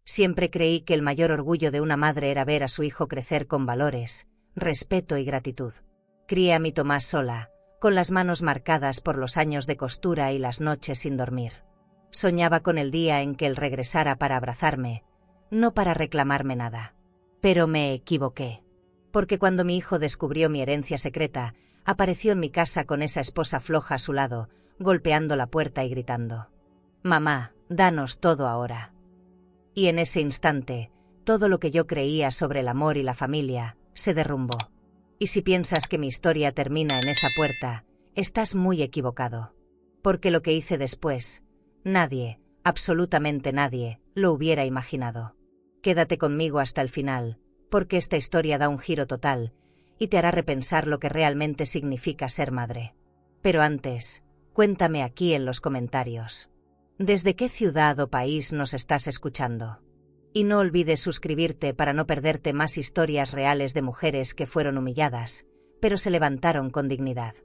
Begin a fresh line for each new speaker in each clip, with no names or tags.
Siempre creí que el mayor orgullo de una madre era ver a su hijo crecer con valores, respeto y gratitud. Crié a mi Tomás sola, con las manos marcadas por los años de costura y las noches sin dormir. Soñaba con el día en que él regresara para abrazarme, no para reclamarme nada. Pero me equivoqué. Porque cuando mi hijo descubrió mi herencia secreta, apareció en mi casa con esa esposa floja a su lado, golpeando la puerta y gritando: «Mamá, danos todo ahora». Y en ese instante, todo lo que yo creía sobre el amor y la familia se derrumbó. Y si piensas que mi historia termina en esa puerta, estás muy equivocado. Porque lo que hice después, nadie, absolutamente nadie, lo hubiera imaginado. Quédate conmigo hasta el final, porque esta historia da un giro total y te hará repensar lo que realmente significa ser madre. Pero antes, cuéntame aquí en los comentarios. ¿Desde qué ciudad o país nos estás escuchando? Y no olvides suscribirte para no perderte más historias reales de mujeres que fueron humilladas, pero se levantaron con dignidad.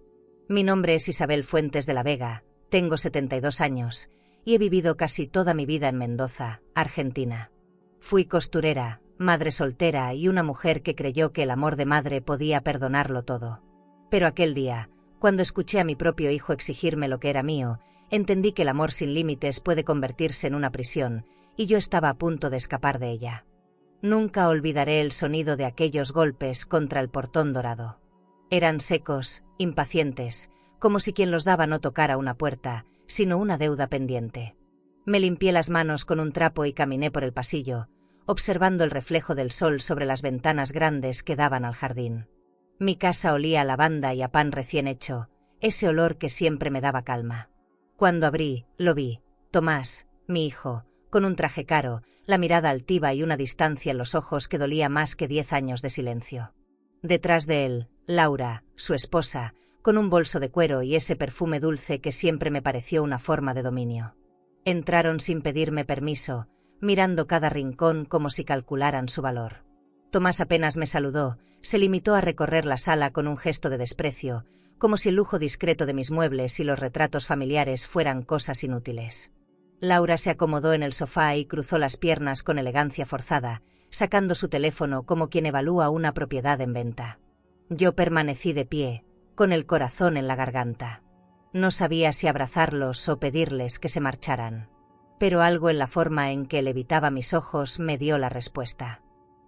Mi nombre es Isabel Fuentes de la Vega, tengo 72 años y he vivido casi toda mi vida en Mendoza, Argentina. Fui costurera, madre soltera y una mujer que creyó que el amor de madre podía perdonarlo todo. Pero aquel día, cuando escuché a mi propio hijo exigirme lo que era mío, entendí que el amor sin límites puede convertirse en una prisión, y yo estaba a punto de escapar de ella. Nunca olvidaré el sonido de aquellos golpes contra el portón dorado. Eran secos, impacientes, como si quien los daba no tocara una puerta, sino una deuda pendiente. Me limpié las manos con un trapo y caminé por el pasillo, observando el reflejo del sol sobre las ventanas grandes que daban al jardín. Mi casa olía a lavanda y a pan recién hecho, ese olor que siempre me daba calma. Cuando abrí, lo vi, Tomás, mi hijo, con un traje caro, la mirada altiva y una distancia en los ojos que dolía más que 10 años de silencio. Detrás de él, Laura, su esposa, con un bolso de cuero y ese perfume dulce que siempre me pareció una forma de dominio. Entraron sin pedirme permiso, mirando cada rincón como si calcularan su valor. Tomás apenas me saludó, se limitó a recorrer la sala con un gesto de desprecio, como si el lujo discreto de mis muebles y los retratos familiares fueran cosas inútiles. Laura se acomodó en el sofá y cruzó las piernas con elegancia forzada, sacando su teléfono como quien evalúa una propiedad en venta. Yo permanecí de pie, con el corazón en la garganta. No sabía si abrazarlos o pedirles que se marcharan. Pero algo en la forma en que él evitaba mis ojos me dio la respuesta.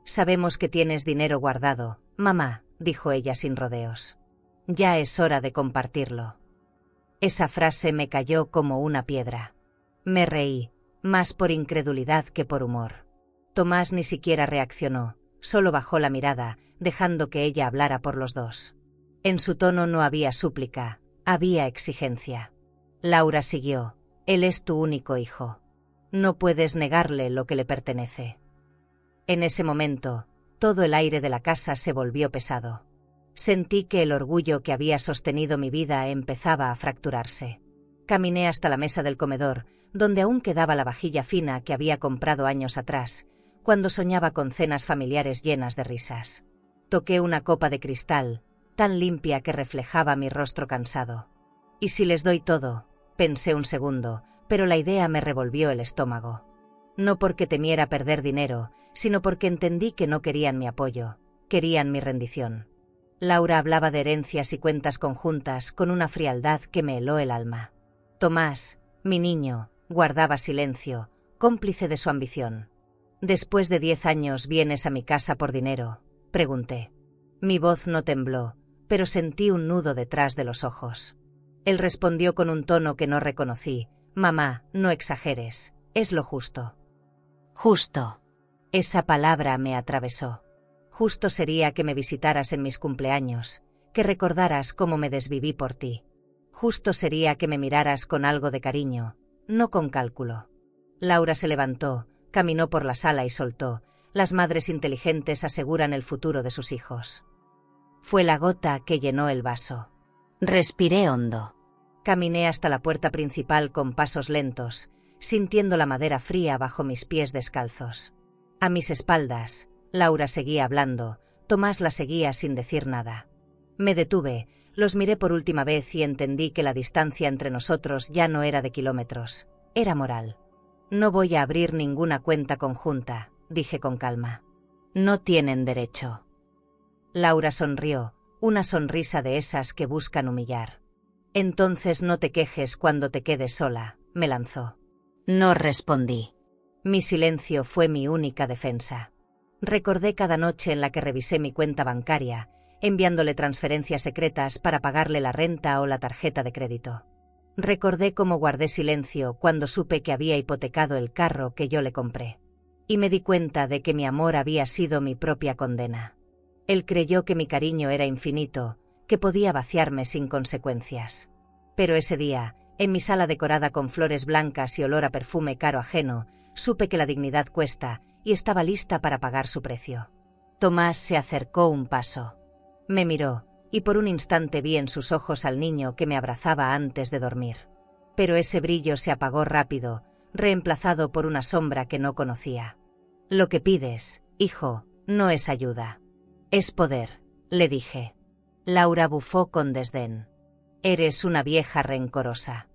«Sabemos que tienes dinero guardado, mamá», dijo ella sin rodeos. «Ya es hora de compartirlo». Esa frase me cayó como una piedra. Me reí, más por incredulidad que por humor. Tomás ni siquiera reaccionó, solo bajó la mirada, dejando que ella hablara por los dos. En su tono no había súplica, había exigencia. Laura siguió: «Él es tu único hijo. No puedes negarle lo que le pertenece». En ese momento, todo el aire de la casa se volvió pesado. Sentí que el orgullo que había sostenido mi vida empezaba a fracturarse. Caminé hasta la mesa del comedor, donde aún quedaba la vajilla fina que había comprado años atrás, cuando soñaba con cenas familiares llenas de risas. Toqué una copa de cristal, tan limpia que reflejaba mi rostro cansado. «¿Y si les doy todo?», pensé un segundo, pero la idea me revolvió el estómago. No porque temiera perder dinero, sino porque entendí que no querían mi apoyo, querían mi rendición. Laura hablaba de herencias y cuentas conjuntas con una frialdad que me heló el alma. Tomás, mi niño, guardaba silencio, cómplice de su ambición. «¿Después de 10 años vienes a mi casa por dinero?», pregunté. Mi voz no tembló, pero sentí un nudo detrás de los ojos. Él respondió con un tono que no reconocí: «Mamá, no exageres, es lo justo». Justo. Esa palabra me atravesó. Justo sería que me visitaras en mis cumpleaños, que recordaras cómo me desviví por ti. Justo sería que me miraras con algo de cariño, no con cálculo. Laura se levantó, caminó por la sala y soltó: «Las madres inteligentes aseguran el futuro de sus hijos». Fue la gota que llenó el vaso. Respiré hondo. Caminé hasta la puerta principal con pasos lentos, sintiendo la madera fría bajo mis pies descalzos. A mis espaldas, Laura seguía hablando, Tomás la seguía sin decir nada. Me detuve, los miré por última vez y entendí que la distancia entre nosotros ya no era de kilómetros, era moral. No voy a abrir ninguna cuenta conjunta, dije con calma. No tienen derecho. Laura sonrió, una sonrisa de esas que buscan humillar. Entonces no te quejes cuando te quedes sola, me lanzó. No respondí. Mi silencio fue mi única defensa. Recordé cada noche en la que revisé mi cuenta bancaria, enviándole transferencias secretas para pagarle la renta o la tarjeta de crédito. Recordé cómo guardé silencio cuando supe que había hipotecado el carro que yo le compré. Y me di cuenta de que mi amor había sido mi propia condena. Él creyó que mi cariño era infinito, que podía vaciarme sin consecuencias. Pero ese día, en mi sala decorada con flores blancas y olor a perfume caro ajeno, supe que la dignidad cuesta y estaba lista para pagar su precio. Tomás se acercó un paso. Me miró, y por un instante vi en sus ojos al niño que me abrazaba antes de dormir. Pero ese brillo se apagó rápido, reemplazado por una sombra que no conocía. Lo que pides, hijo, no es ayuda. Es poder, le dije. Laura bufó con desdén. Eres una vieja rencorosa.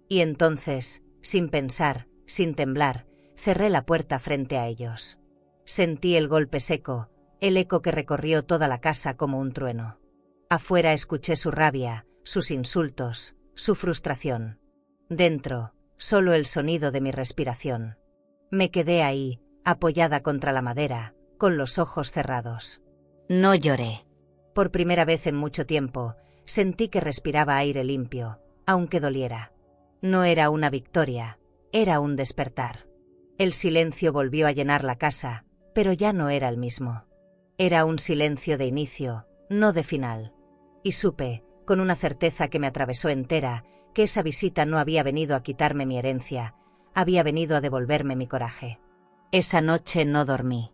Y entonces, sin pensar, sin temblar, cerré la puerta frente a ellos. Sentí el golpe seco, el eco que recorrió toda la casa como un trueno. Afuera escuché su rabia, sus insultos, su frustración. Dentro, solo el sonido de mi respiración. Me quedé ahí, apoyada contra la madera, con los ojos cerrados. No lloré. Por primera vez en mucho tiempo, sentí que respiraba aire limpio, aunque doliera. No era una victoria, era un despertar. El silencio volvió a llenar la casa, pero ya no era el mismo. Era un silencio de inicio, no de final. Y supe, con una certeza que me atravesó entera, que esa visita no había venido a quitarme mi herencia, había venido a devolverme mi coraje. Esa noche no dormí.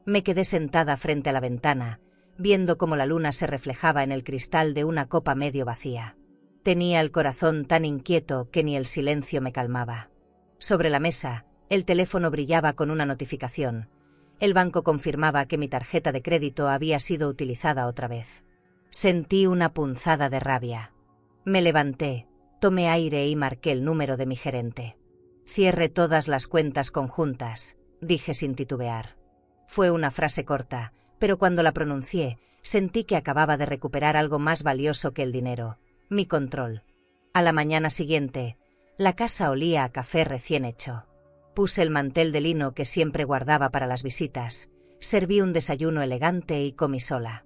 Me quedé sentada frente a la ventana, viendo cómo la luna se reflejaba en el cristal de una copa medio vacía. Tenía el corazón tan inquieto que ni el silencio me calmaba. Sobre la mesa, el teléfono brillaba con una notificación. El banco confirmaba que mi tarjeta de crédito había sido utilizada otra vez. Sentí una punzada de rabia. Me levanté, tomé aire y marqué el número de mi gerente. Cierre todas las cuentas conjuntas, dije sin titubear. Fue una frase corta, pero cuando la pronuncié, sentí que acababa de recuperar algo más valioso que el dinero, mi control. A la mañana siguiente, la casa olía a café recién hecho. Puse el mantel de lino que siempre guardaba para las visitas, serví un desayuno elegante y comí sola.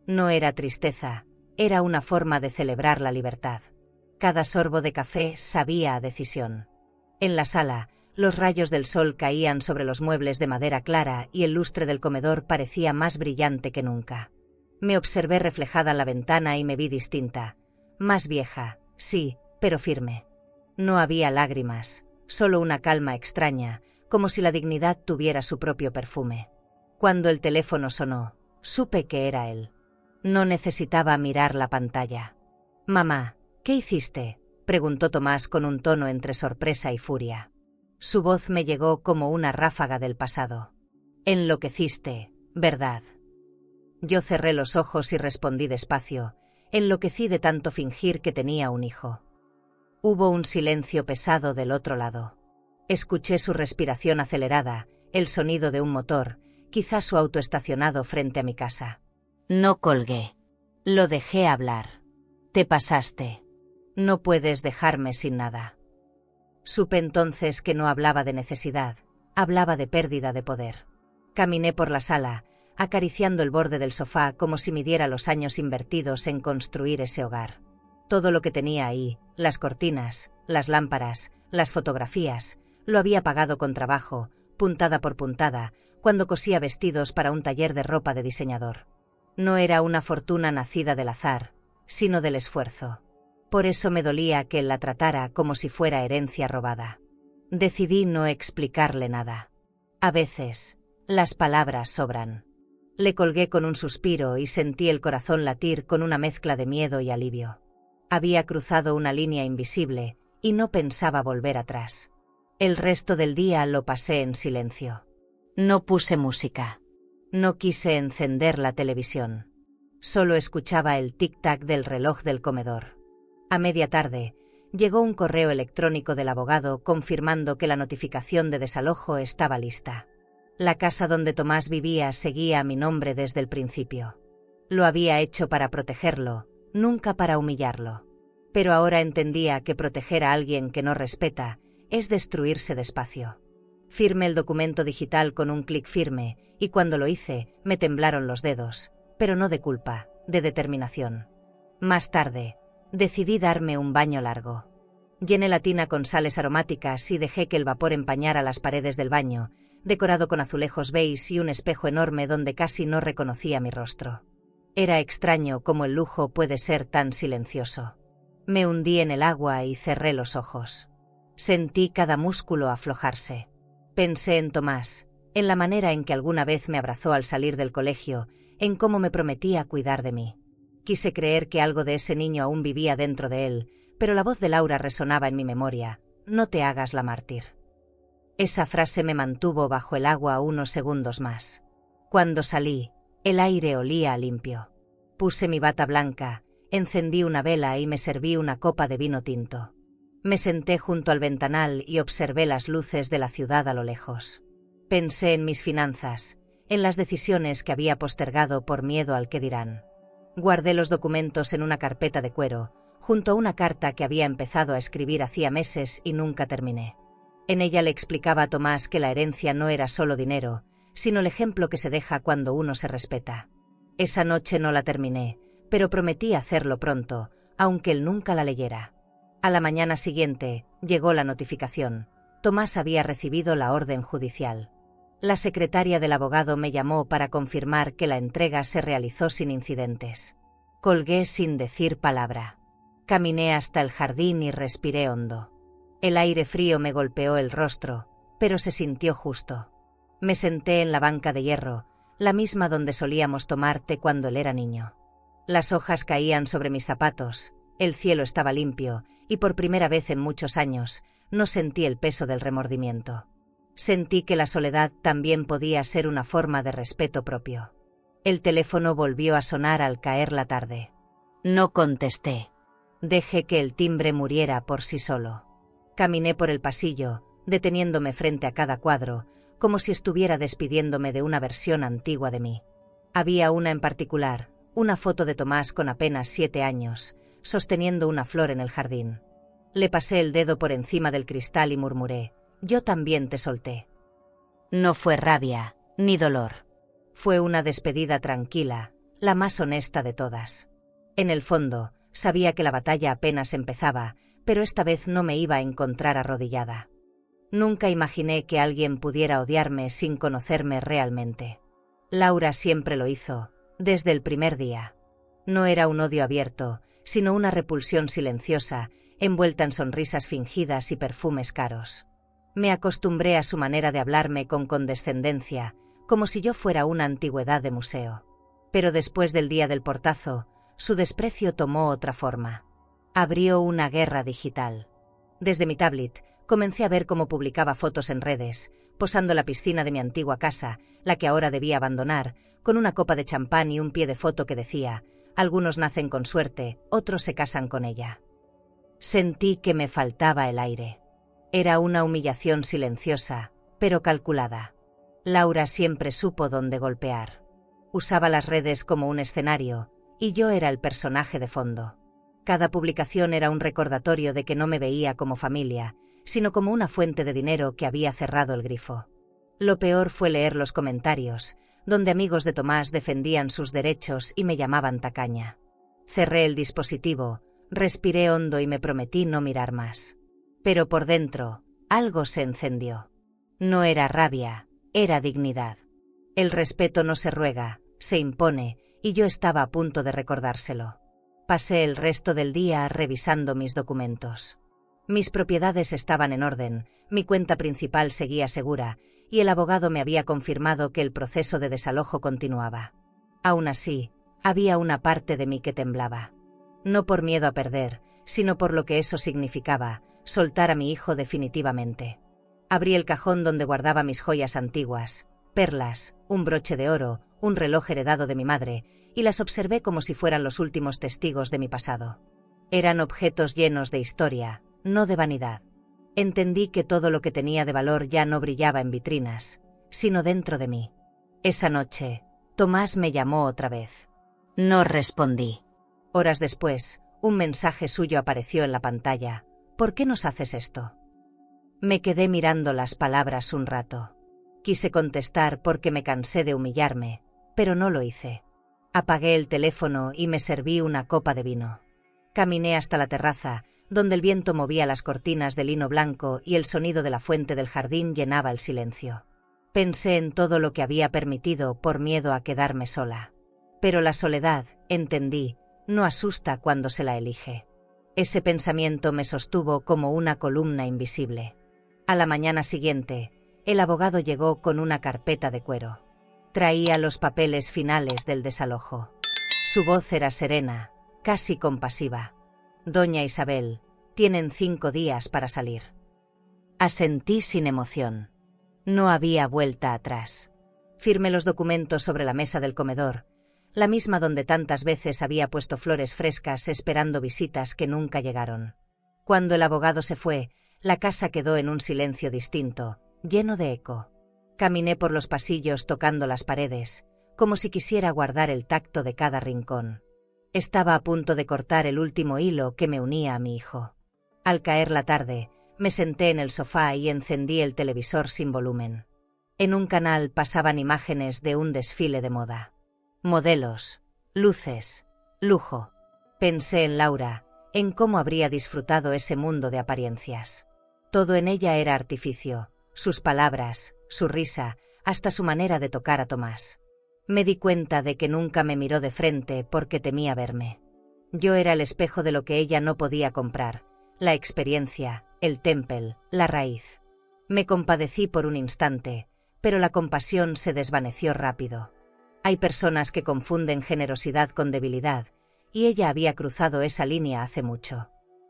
No era tristeza, era una forma de celebrar la libertad. Cada sorbo de café sabía a decisión. En la sala, los rayos del sol caían sobre los muebles de madera clara y el lustre del comedor parecía más brillante que nunca. Me observé reflejada en la ventana y me vi distinta. Más vieja, sí, pero firme. No había lágrimas, solo una calma extraña, como si la dignidad tuviera su propio perfume. Cuando el teléfono sonó, supe que era él. No necesitaba mirar la pantalla. «Mamá, ¿qué hiciste?», preguntó Tomás con un tono entre sorpresa y furia. Su voz me llegó como una ráfaga del pasado. «Enloqueciste, ¿verdad?». Yo cerré los ojos y respondí despacio. Enloquecí de tanto fingir que tenía un hijo. Hubo un silencio pesado del otro lado. Escuché su respiración acelerada, el sonido de un motor, quizás su auto estacionado frente a mi casa. No colgué. Lo dejé hablar. «Te pasaste. No puedes dejarme sin nada». Supe entonces que no hablaba de necesidad, hablaba de pérdida de poder. Caminé por la sala, acariciando el borde del sofá como si midiera los años invertidos en construir ese hogar. Todo lo que tenía ahí, las cortinas, las lámparas, las fotografías, lo había pagado con trabajo, puntada por puntada, cuando cosía vestidos para un taller de ropa de diseñador. No era una fortuna nacida del azar, sino del esfuerzo. Por eso me dolía que él la tratara como si fuera herencia robada. Decidí no explicarle nada. A veces, las palabras sobran. Le colgué con un suspiro y sentí el corazón latir con una mezcla de miedo y alivio. Había cruzado una línea invisible y no pensaba volver atrás. El resto del día lo pasé en silencio. No puse música. No quise encender la televisión. Solo escuchaba el tic-tac del reloj del comedor. A media tarde, llegó un correo electrónico del abogado confirmando que la notificación de desalojo estaba lista. La casa donde Tomás vivía seguía a mi nombre desde el principio. Lo había hecho para protegerlo, nunca para humillarlo. Pero ahora entendía que proteger a alguien que no respeta es destruirse despacio. Firmé el documento digital con un clic firme, y cuando lo hice, me temblaron los dedos, pero no de culpa, de determinación. Más tarde, decidí darme un baño largo. Llené la tina con sales aromáticas y dejé que el vapor empañara las paredes del baño, decorado con azulejos beige y un espejo enorme donde casi no reconocía mi rostro. Era extraño cómo el lujo puede ser tan silencioso. Me hundí en el agua y cerré los ojos. Sentí cada músculo aflojarse. Pensé en Tomás, en la manera en que alguna vez me abrazó al salir del colegio, en cómo me prometía cuidar de mí. Quise creer que algo de ese niño aún vivía dentro de él, pero la voz de Laura resonaba en mi memoria: no te hagas la mártir. Esa frase me mantuvo bajo el agua unos segundos más. Cuando salí, el aire olía a limpio. Puse mi bata blanca, encendí una vela y me serví una copa de vino tinto. Me senté junto al ventanal y observé las luces de la ciudad a lo lejos. Pensé en mis finanzas, en las decisiones que había postergado por miedo al qué dirán. Guardé los documentos en una carpeta de cuero, junto a una carta que había empezado a escribir hacía meses y nunca terminé. En ella le explicaba a Tomás que la herencia no era solo dinero, sino el ejemplo que se deja cuando uno se respeta. Esa noche no la terminé, pero prometí hacerlo pronto, aunque él nunca la leyera. A la mañana siguiente, llegó la notificación. Tomás había recibido la orden judicial. La secretaria del abogado me llamó para confirmar que la entrega se realizó sin incidentes. Colgué sin decir palabra. Caminé hasta el jardín y respiré hondo. El aire frío me golpeó el rostro, pero se sintió justo. Me senté en la banca de hierro, la misma donde solíamos tomar té cuando él era niño. Las hojas caían sobre mis zapatos, el cielo estaba limpio, y por primera vez en muchos años, no sentí el peso del remordimiento. Sentí que la soledad también podía ser una forma de respeto propio. El teléfono volvió a sonar al caer la tarde. No contesté. Dejé que el timbre muriera por sí solo. Caminé por el pasillo, deteniéndome frente a cada cuadro, como si estuviera despidiéndome de una versión antigua de mí. Había una en particular, una foto de Tomás con apenas 7 años, sosteniendo una flor en el jardín. Le pasé el dedo por encima del cristal y murmuré: yo también te solté. No fue rabia, ni dolor. Fue una despedida tranquila, la más honesta de todas. En el fondo, sabía que la batalla apenas empezaba, pero esta vez no me iba a encontrar arrodillada. Nunca imaginé que alguien pudiera odiarme sin conocerme realmente. Laura siempre lo hizo, desde el primer día. No era un odio abierto, sino una repulsión silenciosa, envuelta en sonrisas fingidas y perfumes caros. Me acostumbré a su manera de hablarme con condescendencia, como si yo fuera una antigüedad de museo. Pero después del día del portazo, su desprecio tomó otra forma. Abrió una guerra digital. Desde mi tablet, comencé a ver cómo publicaba fotos en redes, posando la piscina de mi antigua casa, la que ahora debía abandonar, con una copa de champán y un pie de foto que decía: algunos nacen con suerte, otros se casan con ella. Sentí que me faltaba el aire. Era una humillación silenciosa, pero calculada. Laura siempre supo dónde golpear. Usaba las redes como un escenario, y yo era el personaje de fondo. Cada publicación era un recordatorio de que no me veía como familia, sino como una fuente de dinero que había cerrado el grifo. Lo peor fue leer los comentarios, donde amigos de Tomás defendían sus derechos y me llamaban tacaña. Cerré el dispositivo, respiré hondo y me prometí no mirar más. Pero por dentro, algo se encendió. No era rabia, era dignidad. El respeto no se ruega, se impone, y yo estaba a punto de recordárselo. Pasé el resto del día revisando mis documentos. Mis propiedades estaban en orden, mi cuenta principal seguía segura, y el abogado me había confirmado que el proceso de desalojo continuaba. Aún así, había una parte de mí que temblaba. No por miedo a perder, sino por lo que eso significaba: soltar a mi hijo definitivamente. Abrí el cajón donde guardaba mis joyas antiguas, perlas, un broche de oro, un reloj heredado de mi madre, y las observé como si fueran los últimos testigos de mi pasado. Eran objetos llenos de historia, no de vanidad. Entendí que todo lo que tenía de valor ya no brillaba en vitrinas, sino dentro de mí. Esa noche, Tomás me llamó otra vez. No respondí. Horas después, un mensaje suyo apareció en la pantalla. ¿Por qué nos haces esto? Me quedé mirando las palabras un rato. Quise contestar porque me cansé de humillarme, pero no lo hice. Apagué el teléfono y me serví una copa de vino. Caminé hasta la terraza, donde el viento movía las cortinas de lino blanco y el sonido de la fuente del jardín llenaba el silencio. Pensé en todo lo que había permitido por miedo a quedarme sola. Pero la soledad, entendí, no asusta cuando se la elige. Ese pensamiento me sostuvo como una columna invisible. A la mañana siguiente, el abogado llegó con una carpeta de cuero. Traía los papeles finales del desalojo. Su voz era serena, casi compasiva. Doña Isabel, tienen 5 días para salir. Asentí sin emoción. No había vuelta atrás. Firmé los documentos sobre la mesa del comedor, la misma donde tantas veces había puesto flores frescas esperando visitas que nunca llegaron. Cuando el abogado se fue, la casa quedó en un silencio distinto, lleno de eco. Caminé por los pasillos tocando las paredes, como si quisiera guardar el tacto de cada rincón. Estaba a punto de cortar el último hilo que me unía a mi hijo. Al caer la tarde, me senté en el sofá y encendí el televisor sin volumen. En un canal pasaban imágenes de un desfile de moda. Modelos, luces, lujo. Pensé en Laura, en cómo habría disfrutado ese mundo de apariencias. Todo en ella era artificio, sus palabras, su risa, hasta su manera de tocar a Tomás. Me di cuenta de que nunca me miró de frente porque temía verme. Yo era el espejo de lo que ella no podía comprar, la experiencia, el temple, la raíz. Me compadecí por un instante, pero la compasión se desvaneció rápido. Hay personas que confunden generosidad con debilidad, y ella había cruzado esa línea hace mucho.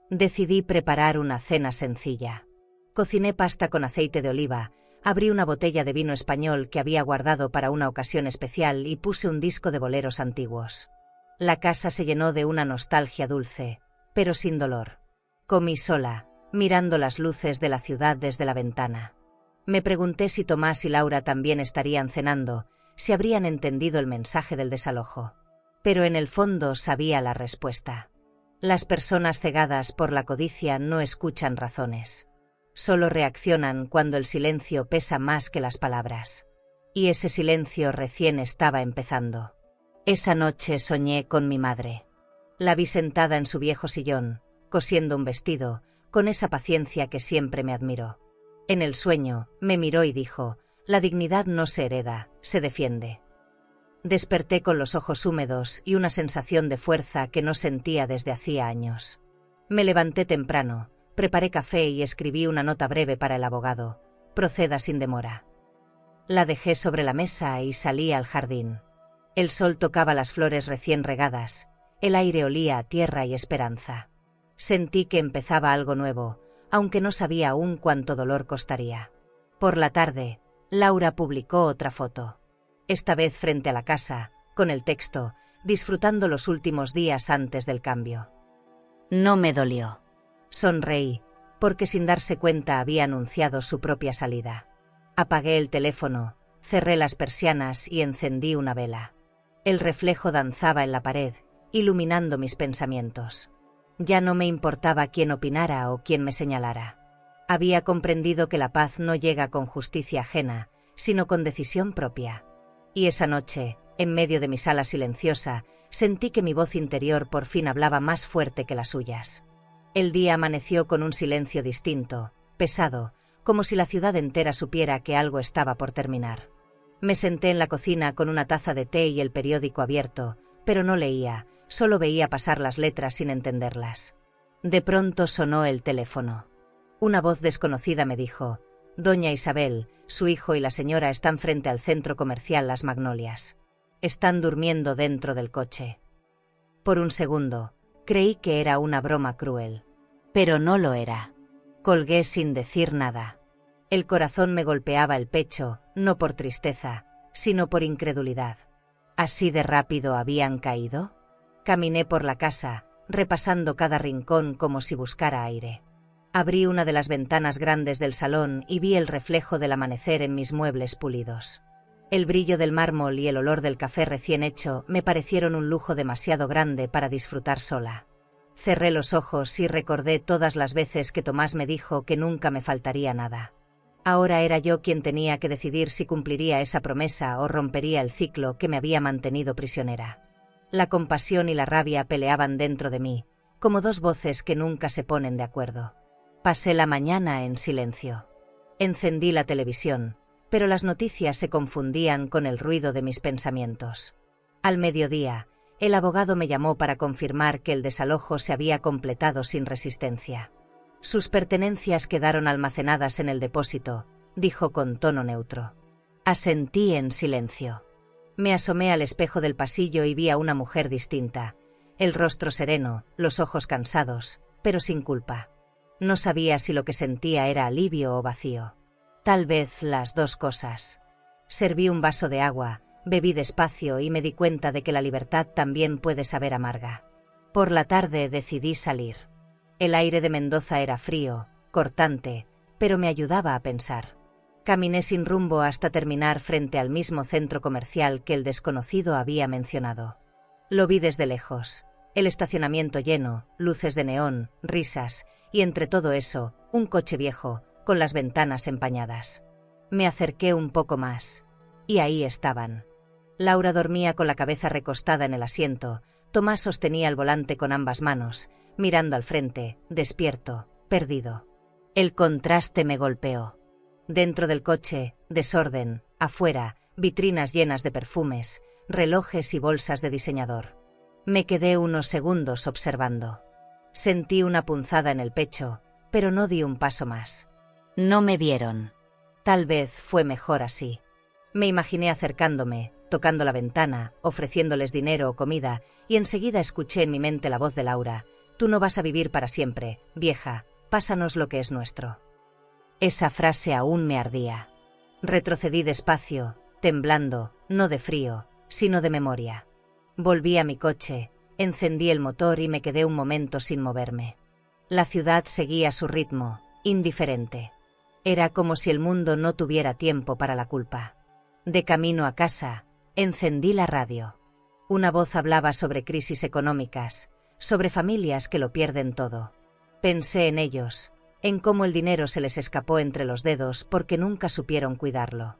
Decidí preparar una cena sencilla. Cociné pasta con aceite de oliva, abrí una botella de vino español que había guardado para una ocasión especial y puse un disco de boleros antiguos. La casa se llenó de una nostalgia dulce, pero sin dolor. Comí sola, mirando las luces de la ciudad desde la ventana. Me pregunté si Tomás y Laura también estarían cenando, si habrían entendido el mensaje del desalojo. Pero en el fondo sabía la respuesta. Las personas cegadas por la codicia no escuchan razones. Solo reaccionan cuando el silencio pesa más que las palabras. Y ese silencio recién estaba empezando. Esa noche soñé con mi madre. La vi sentada en su viejo sillón, cosiendo un vestido, con esa paciencia que siempre me admiró. En el sueño, me miró y dijo: «La dignidad no se hereda, se defiende». Desperté con los ojos húmedos y una sensación de fuerza que no sentía desde hacía años. Me levanté temprano, preparé café y escribí una nota breve para el abogado: «Proceda sin demora». La dejé sobre la mesa y salí al jardín. El sol tocaba las flores recién regadas, el aire olía a tierra y esperanza. Sentí que empezaba algo nuevo, aunque no sabía aún cuánto dolor costaría. Por la tarde, Laura publicó otra foto. Esta vez frente a la casa, con el texto: «Disfrutando los últimos días antes del cambio». No me dolió. Sonreí, porque sin darse cuenta había anunciado su propia salida. Apagué el teléfono, cerré las persianas y encendí una vela. El reflejo danzaba en la pared, iluminando mis pensamientos. Ya no me importaba quién opinara o quién me señalara. Había comprendido que la paz no llega con justicia ajena, sino con decisión propia. Y esa noche, en medio de mi sala silenciosa, sentí que mi voz interior por fin hablaba más fuerte que las suyas. El día amaneció con un silencio distinto, pesado, como si la ciudad entera supiera que algo estaba por terminar. Me senté en la cocina con una taza de té y el periódico abierto, pero no leía, solo veía pasar las letras sin entenderlas. De pronto sonó el teléfono. Una voz desconocida me dijo: «Doña Isabel, su hijo y la señora están frente al centro comercial Las Magnolias. Están durmiendo dentro del coche». Por un segundo, creí que era una broma cruel. Pero no lo era. Colgué sin decir nada. El corazón me golpeaba el pecho, no por tristeza, sino por incredulidad. ¿Así de rápido habían caído? Caminé por la casa, repasando cada rincón como si buscara aire. Abrí una de las ventanas grandes del salón y vi el reflejo del amanecer en mis muebles pulidos. El brillo del mármol y el olor del café recién hecho me parecieron un lujo demasiado grande para disfrutar sola. Cerré los ojos y recordé todas las veces que Tomás me dijo que nunca me faltaría nada. Ahora era yo quien tenía que decidir si cumpliría esa promesa o rompería el ciclo que me había mantenido prisionera. La compasión y la rabia peleaban dentro de mí, como dos voces que nunca se ponen de acuerdo. Pasé la mañana en silencio. Encendí la televisión, pero las noticias se confundían con el ruido de mis pensamientos. Al mediodía, el abogado me llamó para confirmar que el desalojo se había completado sin resistencia. Sus pertenencias quedaron almacenadas en el depósito, dijo con tono neutro. Asentí en silencio. Me asomé al espejo del pasillo y vi a una mujer distinta, el rostro sereno, los ojos cansados, pero sin culpa. No sabía si lo que sentía era alivio o vacío. Tal vez las dos cosas. Serví un vaso de agua, bebí despacio y me di cuenta de que la libertad también puede saber amarga. Por la tarde decidí salir. El aire de Mendoza era frío, cortante, pero me ayudaba a pensar. Caminé sin rumbo hasta terminar frente al mismo centro comercial que el desconocido había mencionado. Lo vi desde lejos. El estacionamiento lleno, luces de neón, risas, y entre todo eso, un coche viejo, con las ventanas empañadas. Me acerqué un poco más. Y ahí estaban. Laura dormía con la cabeza recostada en el asiento. Tomás sostenía el volante con ambas manos, mirando al frente, despierto, perdido. El contraste me golpeó. Dentro del coche, desorden, afuera, vitrinas llenas de perfumes, relojes y bolsas de diseñador. Me quedé unos segundos observando. Sentí una punzada en el pecho, pero no di un paso más. No me vieron. Tal vez fue mejor así. Me imaginé acercándome, tocando la ventana, ofreciéndoles dinero o comida, y enseguida escuché en mi mente la voz de Laura. Tú no vas a vivir para siempre, vieja, pásanos lo que es nuestro. Esa frase aún me ardía. Retrocedí despacio, temblando, no de frío, sino de memoria. Volví a mi coche, encendí el motor y me quedé un momento sin moverme. La ciudad seguía su ritmo, indiferente. Era como si el mundo no tuviera tiempo para la culpa. De camino a casa, encendí la radio. Una voz hablaba sobre crisis económicas, sobre familias que lo pierden todo. Pensé en ellos, en cómo el dinero se les escapó entre los dedos porque nunca supieron cuidarlo.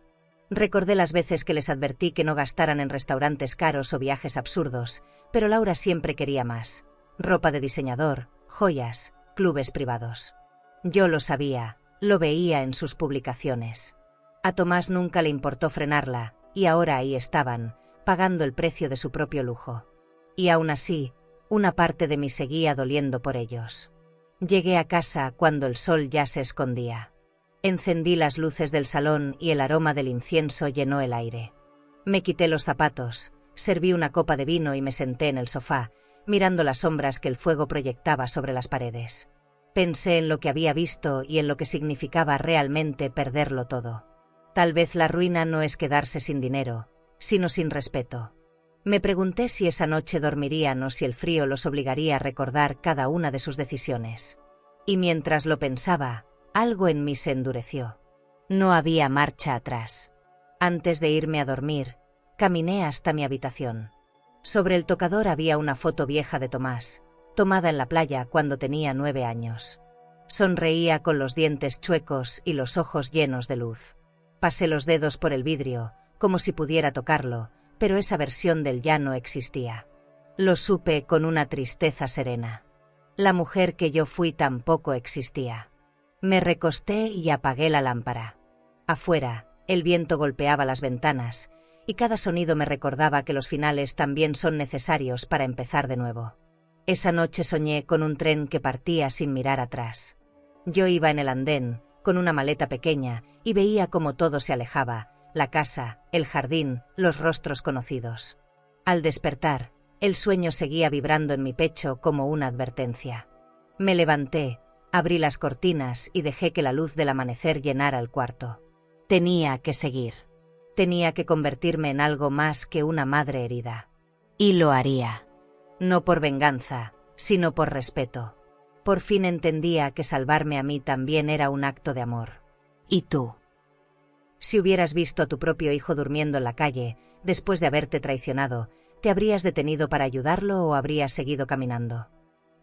Recordé las veces que les advertí que no gastaran en restaurantes caros o viajes absurdos, pero Laura siempre quería más. Ropa de diseñador, joyas, clubes privados. Yo lo sabía, lo veía en sus publicaciones. A Tomás nunca le importó frenarla, y ahora ahí estaban, pagando el precio de su propio lujo. Y aún así, una parte de mí seguía doliendo por ellos. Llegué a casa cuando el sol ya se escondía. Encendí las luces del salón y el aroma del incienso llenó el aire. Me quité los zapatos, serví una copa de vino y me senté en el sofá, mirando las sombras que el fuego proyectaba sobre las paredes. Pensé en lo que había visto y en lo que significaba realmente perderlo todo. Tal vez la ruina no es quedarse sin dinero, sino sin respeto. Me pregunté si esa noche dormirían o si el frío los obligaría a recordar cada una de sus decisiones. Y mientras lo pensaba, algo en mí se endureció. No había marcha atrás. Antes de irme a dormir, caminé hasta mi habitación. Sobre el tocador había una foto vieja de Tomás, tomada en la playa cuando tenía 9 años. Sonreía con los dientes chuecos y los ojos llenos de luz. Pasé los dedos por el vidrio, como si pudiera tocarlo, pero esa versión del ya no existía. Lo supe con una tristeza serena. La mujer que yo fui tampoco existía. Me recosté y apagué la lámpara. Afuera, el viento golpeaba las ventanas, y cada sonido me recordaba que los finales también son necesarios para empezar de nuevo. Esa noche soñé con un tren que partía sin mirar atrás. Yo iba en el andén, con una maleta pequeña, y veía cómo todo se alejaba, la casa, el jardín, los rostros conocidos. Al despertar, el sueño seguía vibrando en mi pecho como una advertencia. Me levanté, abrí las cortinas y dejé que la luz del amanecer llenara el cuarto. Tenía que seguir. Tenía que convertirme en algo más que una madre herida. Y lo haría. No por venganza, sino por respeto. Por fin entendía que salvarme a mí también era un acto de amor. ¿Y tú? Si hubieras visto a tu propio hijo durmiendo en la calle, después de haberte traicionado, ¿te habrías detenido para ayudarlo o habrías seguido caminando?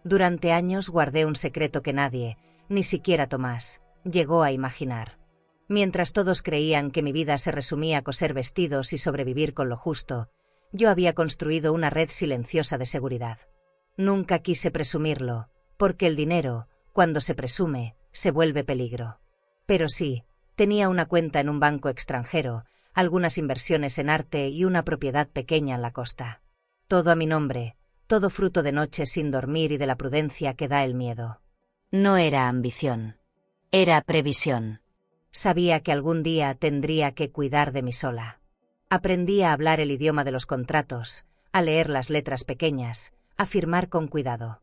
Durante años guardé un secreto que nadie, ni siquiera Tomás, llegó a imaginar. Mientras todos creían que mi vida se resumía a coser vestidos y sobrevivir con lo justo, yo había construido una red silenciosa de seguridad. Nunca quise presumirlo, porque el dinero, cuando se presume, se vuelve peligro. Pero sí, tenía una cuenta en un banco extranjero, algunas inversiones en arte y una propiedad pequeña en la costa. Todo a mi nombre, todo fruto de noches sin dormir y de la prudencia que da el miedo. No era ambición. Era previsión. Sabía que algún día tendría que cuidar de mí sola. Aprendí a hablar el idioma de los contratos, a leer las letras pequeñas, a firmar con cuidado.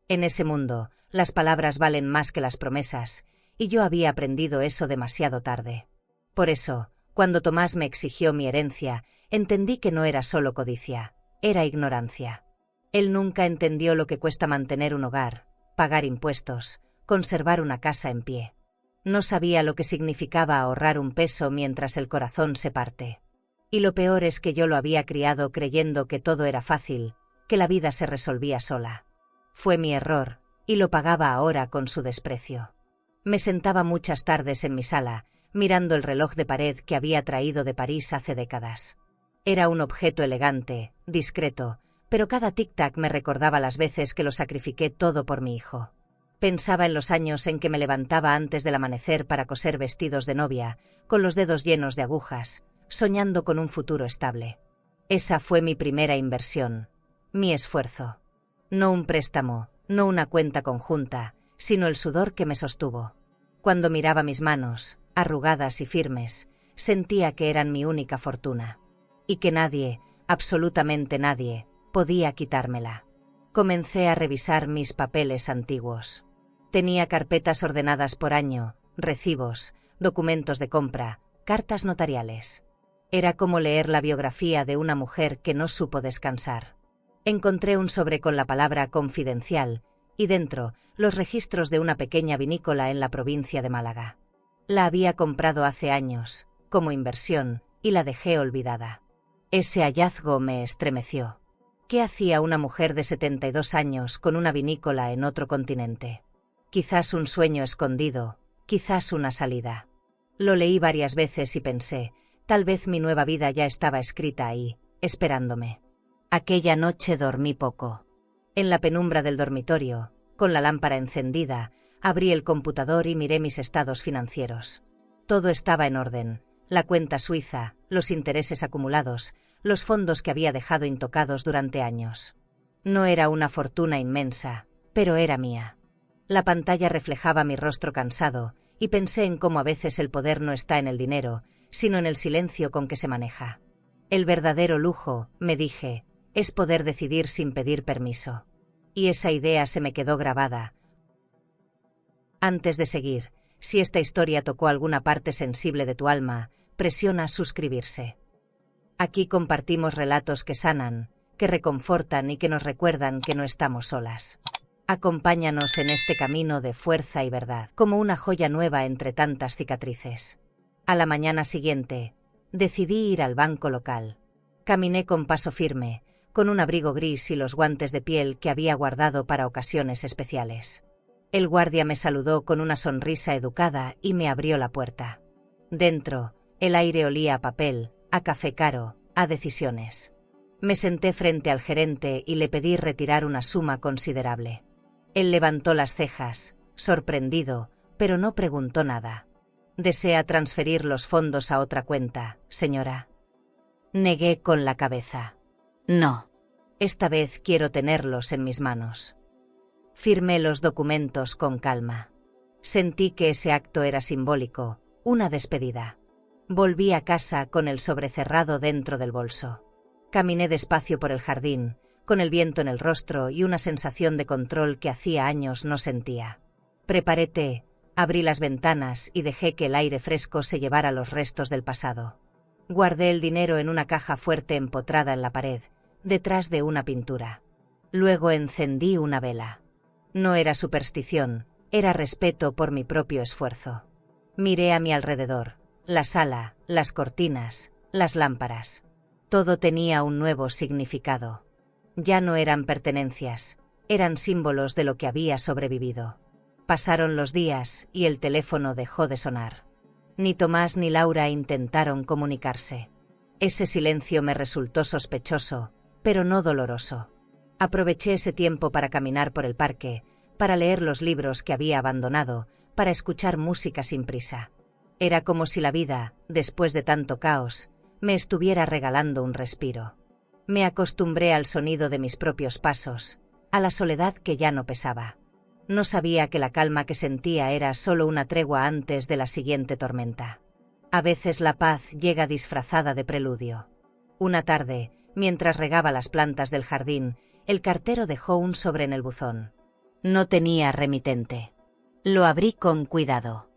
En ese mundo, las palabras valen más que las promesas, y yo había aprendido eso demasiado tarde. Por eso, cuando Tomás me exigió mi herencia, entendí que no era solo codicia, era ignorancia. Él nunca entendió lo que cuesta mantener un hogar, pagar impuestos, conservar una casa en pie. No sabía lo que significaba ahorrar un peso mientras el corazón se parte. Y lo peor es que yo lo había criado creyendo que todo era fácil, que la vida se resolvía sola. Fue mi error, y lo pagaba ahora con su desprecio. Me sentaba muchas tardes en mi sala, mirando el reloj de pared que había traído de París hace décadas. Era un objeto elegante, discreto, pero cada tic-tac me recordaba las veces que lo sacrifiqué todo por mi hijo. Pensaba en los años en que me levantaba antes del amanecer para coser vestidos de novia, con los dedos llenos de agujas, soñando con un futuro estable. Esa fue mi primera inversión, mi esfuerzo. No un préstamo, no una cuenta conjunta, sino el sudor que me sostuvo. Cuando miraba mis manos, arrugadas y firmes, sentía que eran mi única fortuna. Y que nadie, absolutamente nadie, podía quitármela. Comencé a revisar mis papeles antiguos. Tenía carpetas ordenadas por año, recibos, documentos de compra, cartas notariales. Era como leer la biografía de una mujer que no supo descansar. Encontré un sobre con la palabra confidencial, y dentro, los registros de una pequeña vinícola en la provincia de Málaga. La había comprado hace años, como inversión, y la dejé olvidada. Ese hallazgo me estremeció. ¿Qué hacía una mujer de 72 años con una vinícola en otro continente? Quizás un sueño escondido, quizás una salida. Lo leí varias veces y pensé, tal vez mi nueva vida ya estaba escrita ahí, esperándome. Aquella noche dormí poco. En la penumbra del dormitorio, con la lámpara encendida, abrí el computador y miré mis estados financieros. Todo estaba en orden, la cuenta suiza, los intereses acumulados, los fondos que había dejado intocados durante años. No era una fortuna inmensa, pero era mía. La pantalla reflejaba mi rostro cansado, y pensé en cómo a veces el poder no está en el dinero, sino en el silencio con que se maneja. El verdadero lujo, me dije, es poder decidir sin pedir permiso. Y esa idea se me quedó grabada. Antes de seguir, si esta historia tocó alguna parte sensible de tu alma, presiona suscribirse. Aquí compartimos relatos que sanan, que reconfortan y que nos recuerdan que no estamos solas. Acompáñanos en este camino de fuerza y verdad, como una joya nueva entre tantas cicatrices. A la mañana siguiente, decidí ir al banco local. Caminé con paso firme, con un abrigo gris y los guantes de piel que había guardado para ocasiones especiales. El guardia me saludó con una sonrisa educada y me abrió la puerta. Dentro, el aire olía a papel, a café caro, a decisiones. Me senté frente al gerente y le pedí retirar una suma considerable. Él levantó las cejas, sorprendido, pero no preguntó nada. ¿Desea transferir los fondos a otra cuenta, señora? Negué con la cabeza. No. Esta vez quiero tenerlos en mis manos. Firmé los documentos con calma. Sentí que ese acto era simbólico, una despedida. Volví a casa con el sobre cerrado dentro del bolso. Caminé despacio por el jardín, con el viento en el rostro y una sensación de control que hacía años no sentía. Preparé té, abrí las ventanas y dejé que el aire fresco se llevara los restos del pasado. Guardé el dinero en una caja fuerte empotrada en la pared, detrás de una pintura. Luego encendí una vela. No era superstición, era respeto por mi propio esfuerzo. Miré a mi alrededor, la sala, las cortinas, las lámparas. Todo tenía un nuevo significado. Ya no eran pertenencias, eran símbolos de lo que había sobrevivido. Pasaron los días y el teléfono dejó de sonar. Ni Tomás ni Laura intentaron comunicarse. Ese silencio me resultó sospechoso, pero no doloroso. Aproveché ese tiempo para caminar por el parque, para leer los libros que había abandonado, para escuchar música sin prisa. Era como si la vida, después de tanto caos, me estuviera regalando un respiro. Me acostumbré al sonido de mis propios pasos, a la soledad que ya no pesaba. No sabía que la calma que sentía era solo una tregua antes de la siguiente tormenta. A veces la paz llega disfrazada de preludio. Una tarde, mientras regaba las plantas del jardín, el cartero dejó un sobre en el buzón. No tenía remitente. Lo abrí con cuidado.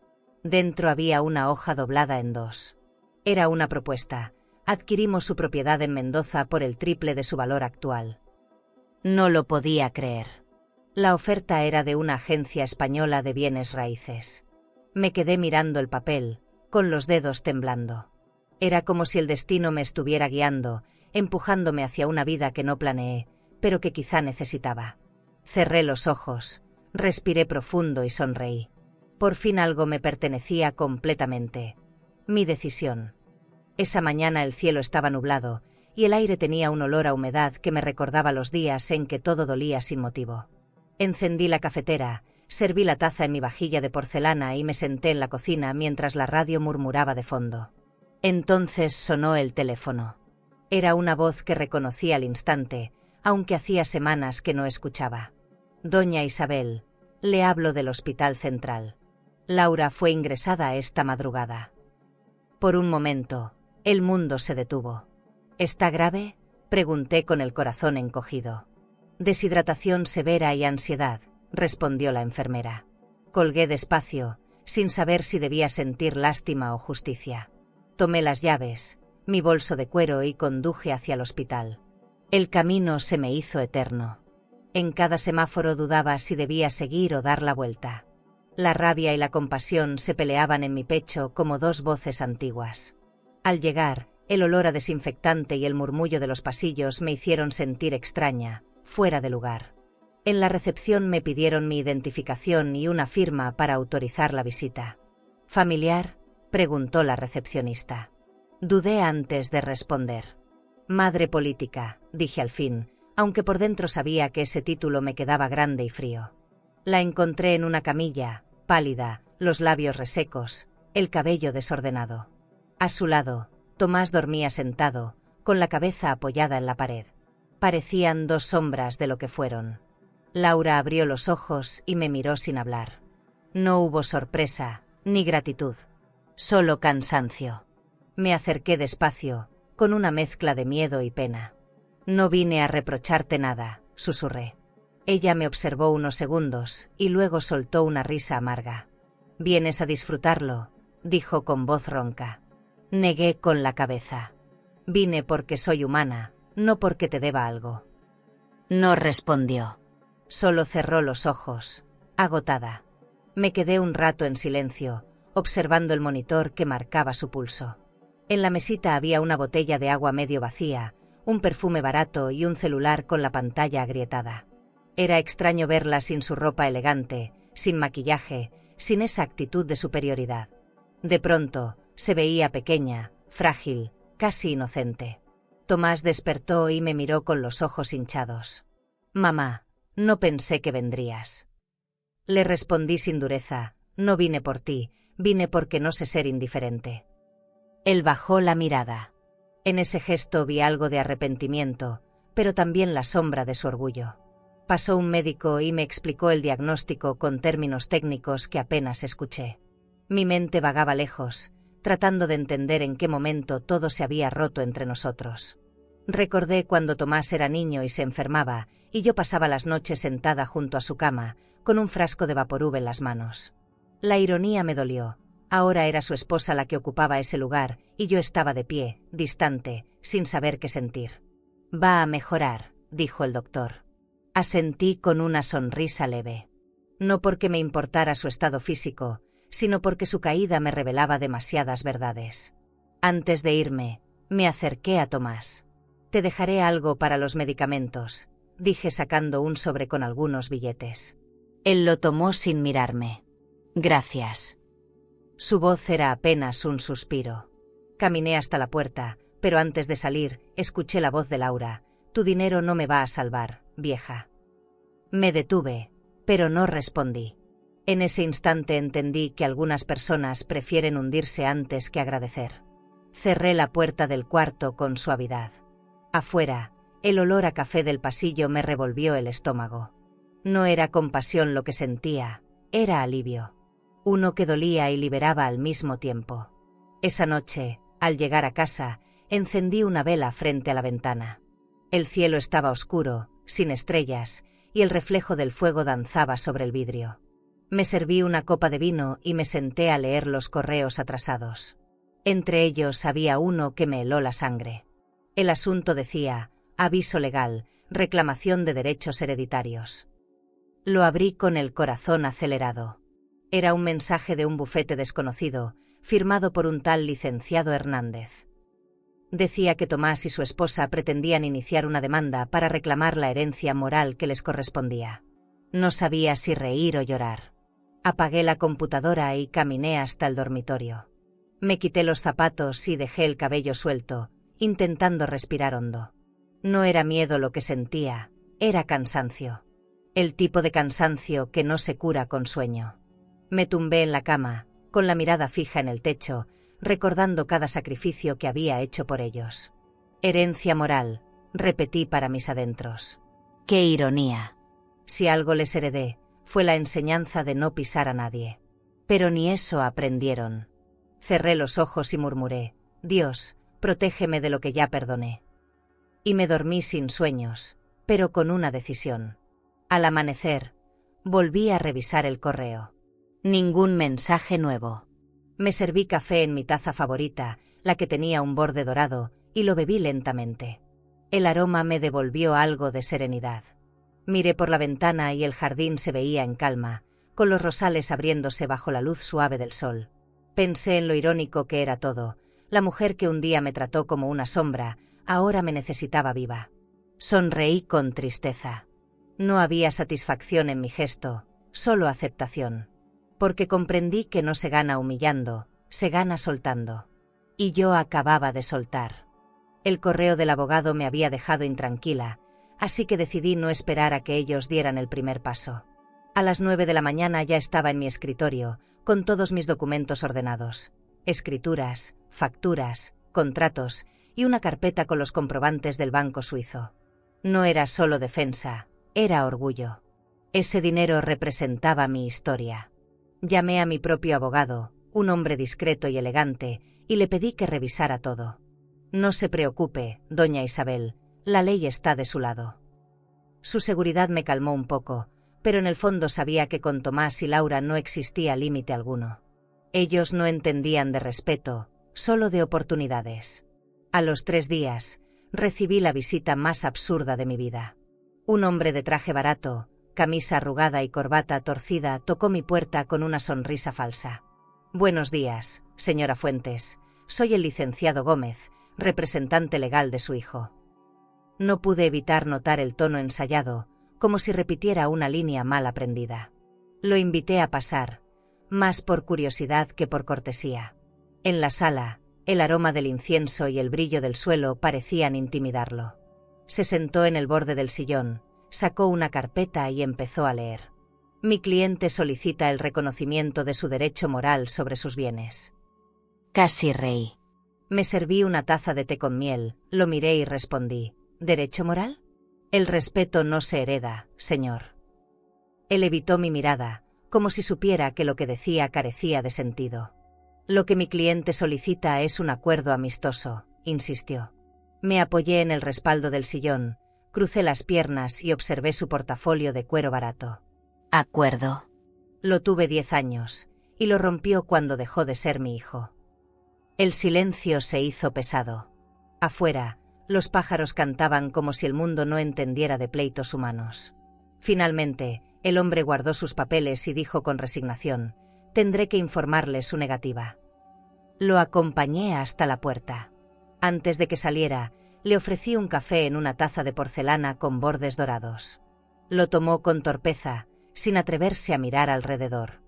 Dentro había una hoja doblada en dos. Era una propuesta. Adquirimos su propiedad en Mendoza por el triple de su valor actual. No lo podía creer. La oferta era de una agencia española de bienes raíces. Me quedé mirando el papel, con los dedos temblando. Era como si el destino me estuviera guiando, empujándome hacia una vida que no planeé, pero que quizá necesitaba. Cerré los ojos, respiré profundo y sonreí. Por fin algo me pertenecía completamente. Mi decisión. Esa mañana el cielo estaba nublado, y el aire tenía un olor a humedad que me recordaba los días en que todo dolía sin motivo. Encendí la cafetera, serví la taza en mi vajilla de porcelana y me senté en la cocina mientras la radio murmuraba de fondo. Entonces sonó el teléfono. Era una voz que reconocí al instante, aunque hacía semanas que no escuchaba. Doña Isabel, le hablo del Hospital Central. Laura fue ingresada esta madrugada. Por un momento, el mundo se detuvo. ¿Está grave?, pregunté con el corazón encogido. Deshidratación severa y ansiedad, respondió la enfermera. Colgué despacio, sin saber si debía sentir lástima o justicia. Tomé las llaves, mi bolso de cuero y conduje hacia el hospital. El camino se me hizo eterno. En cada semáforo dudaba si debía seguir o dar la vuelta. La rabia y la compasión se peleaban en mi pecho como dos voces antiguas. Al llegar, el olor a desinfectante y el murmullo de los pasillos me hicieron sentir extraña, fuera de lugar. En la recepción me pidieron mi identificación y una firma para autorizar la visita. ¿Familiar?, preguntó la recepcionista. Dudé antes de responder. Madre política, dije al fin, aunque por dentro sabía que ese título me quedaba grande y frío. La encontré en una camilla, pálida, los labios resecos, el cabello desordenado. A su lado, Tomás dormía sentado, con la cabeza apoyada en la pared. Parecían dos sombras de lo que fueron. Laura abrió los ojos y me miró sin hablar. No hubo sorpresa, ni gratitud. Solo cansancio. Me acerqué despacio, con una mezcla de miedo y pena. No vine a reprocharte nada, susurré. Ella me observó unos segundos y luego soltó una risa amarga. «Vienes a disfrutarlo», dijo con voz ronca. Negué con la cabeza. «Vine porque soy humana, no porque te deba algo». No respondió. Solo cerró los ojos, agotada. Me quedé un rato en silencio, observando el monitor que marcaba su pulso. En la mesita había una botella de agua medio vacía, un perfume barato y un celular con la pantalla agrietada. Era extraño verla sin su ropa elegante, sin maquillaje, sin esa actitud de superioridad. De pronto, se veía pequeña, frágil, casi inocente. Tomás despertó y me miró con los ojos hinchados. «Mamá, no pensé que vendrías». Le respondí sin dureza, «No vine por ti, vine porque no sé ser indiferente». Él bajó la mirada. En ese gesto vi algo de arrepentimiento, pero también la sombra de su orgullo. Pasó un médico y me explicó el diagnóstico con términos técnicos que apenas escuché. Mi mente vagaba lejos, tratando de entender en qué momento todo se había roto entre nosotros. Recordé cuando Tomás era niño y se enfermaba, y yo pasaba las noches sentada junto a su cama, con un frasco de Vaporub en las manos. La ironía me dolió. Ahora era su esposa la que ocupaba ese lugar, y yo estaba de pie, distante, sin saber qué sentir. «Va a mejorar», dijo el doctor. Asentí con una sonrisa leve. No porque me importara su estado físico, sino porque su caída me revelaba demasiadas verdades. Antes de irme, me acerqué a Tomás. «Te dejaré algo para los medicamentos», dije sacando un sobre con algunos billetes. Él lo tomó sin mirarme. «Gracias». Su voz era apenas un suspiro. Caminé hasta la puerta, pero antes de salir, escuché la voz de Laura. «Tu dinero no me va a salvar, vieja». Me detuve, pero no respondí. En ese instante entendí que algunas personas prefieren hundirse antes que agradecer. Cerré la puerta del cuarto con suavidad. Afuera, el olor a café del pasillo me revolvió el estómago. No era compasión lo que sentía, era alivio. Uno que dolía y liberaba al mismo tiempo. Esa noche, al llegar a casa, encendí una vela frente a la ventana. El cielo estaba oscuro, sin estrellas, y el reflejo del fuego danzaba sobre el vidrio. Me serví una copa de vino y me senté a leer los correos atrasados. Entre ellos había uno que me heló la sangre. El asunto decía: aviso legal, reclamación de derechos hereditarios. Lo abrí con el corazón acelerado. Era un mensaje de un bufete desconocido, firmado por un tal licenciado Hernández. Decía que Tomás y su esposa pretendían iniciar una demanda para reclamar la herencia moral que les correspondía. No sabía si reír o llorar. Apagué la computadora y caminé hasta el dormitorio. Me quité los zapatos y dejé el cabello suelto, intentando respirar hondo. No era miedo lo que sentía, era cansancio. El tipo de cansancio que no se cura con sueño. Me tumbé en la cama, con la mirada fija en el techo, recordando cada sacrificio que había hecho por ellos. Herencia moral, repetí para mis adentros. ¡Qué ironía! Si algo les heredé, fue la enseñanza de no pisar a nadie. Pero ni eso aprendieron. Cerré los ojos y murmuré: Dios, protégeme de lo que ya perdoné. Y me dormí sin sueños, pero con una decisión. Al amanecer, volví a revisar el correo. Ningún mensaje nuevo. Me serví café en mi taza favorita, la que tenía un borde dorado, y lo bebí lentamente. El aroma me devolvió algo de serenidad. Miré por la ventana y el jardín se veía en calma, con los rosales abriéndose bajo la luz suave del sol. Pensé en lo irónico que era todo. La mujer que un día me trató como una sombra, ahora me necesitaba viva. Sonreí con tristeza. No había satisfacción en mi gesto, solo aceptación. Porque comprendí que no se gana humillando, se gana soltando. Y yo acababa de soltar. El correo del abogado me había dejado intranquila, así que decidí no esperar a que ellos dieran el primer paso. A las 9 de la mañana ya estaba en mi escritorio, con todos mis documentos ordenados. Escrituras, facturas, contratos y una carpeta con los comprobantes del banco suizo. No era solo defensa, era orgullo. Ese dinero representaba mi historia. Llamé a mi propio abogado, un hombre discreto y elegante, y le pedí que revisara todo. No se preocupe, doña Isabel, la ley está de su lado. Su seguridad me calmó un poco, pero en el fondo sabía que con Tomás y Laura no existía límite alguno. Ellos no entendían de respeto, solo de oportunidades. A los 3 días, recibí la visita más absurda de mi vida. Un hombre de traje barato, camisa arrugada y corbata torcida tocó mi puerta con una sonrisa falsa. «Buenos días, señora Fuentes. Soy el licenciado Gómez, representante legal de su hijo». No pude evitar notar el tono ensayado, como si repitiera una línea mal aprendida. Lo invité a pasar, más por curiosidad que por cortesía. En la sala, el aroma del incienso y el brillo del suelo parecían intimidarlo. Se sentó en el borde del sillón, sacó una carpeta y empezó a leer. Mi cliente solicita el reconocimiento de su derecho moral sobre sus bienes. Casi reí. Me serví una taza de té con miel, lo miré y respondí: ¿derecho moral? El respeto no se hereda, señor. Él evitó mi mirada, como si supiera que lo que decía carecía de sentido. Lo que mi cliente solicita es un acuerdo amistoso, insistió. Me apoyé en el respaldo del sillón, crucé las piernas y observé su portafolio de cuero barato. Acuerdo. Lo tuve 10 años, y lo rompió cuando dejó de ser mi hijo. El silencio se hizo pesado. Afuera, los pájaros cantaban como si el mundo no entendiera de pleitos humanos. Finalmente, el hombre guardó sus papeles y dijo con resignación: «Tendré que informarle su negativa». Lo acompañé hasta la puerta. Antes de que saliera, le ofrecí un café en una taza de porcelana con bordes dorados. Lo tomó con torpeza, sin atreverse a mirar alrededor.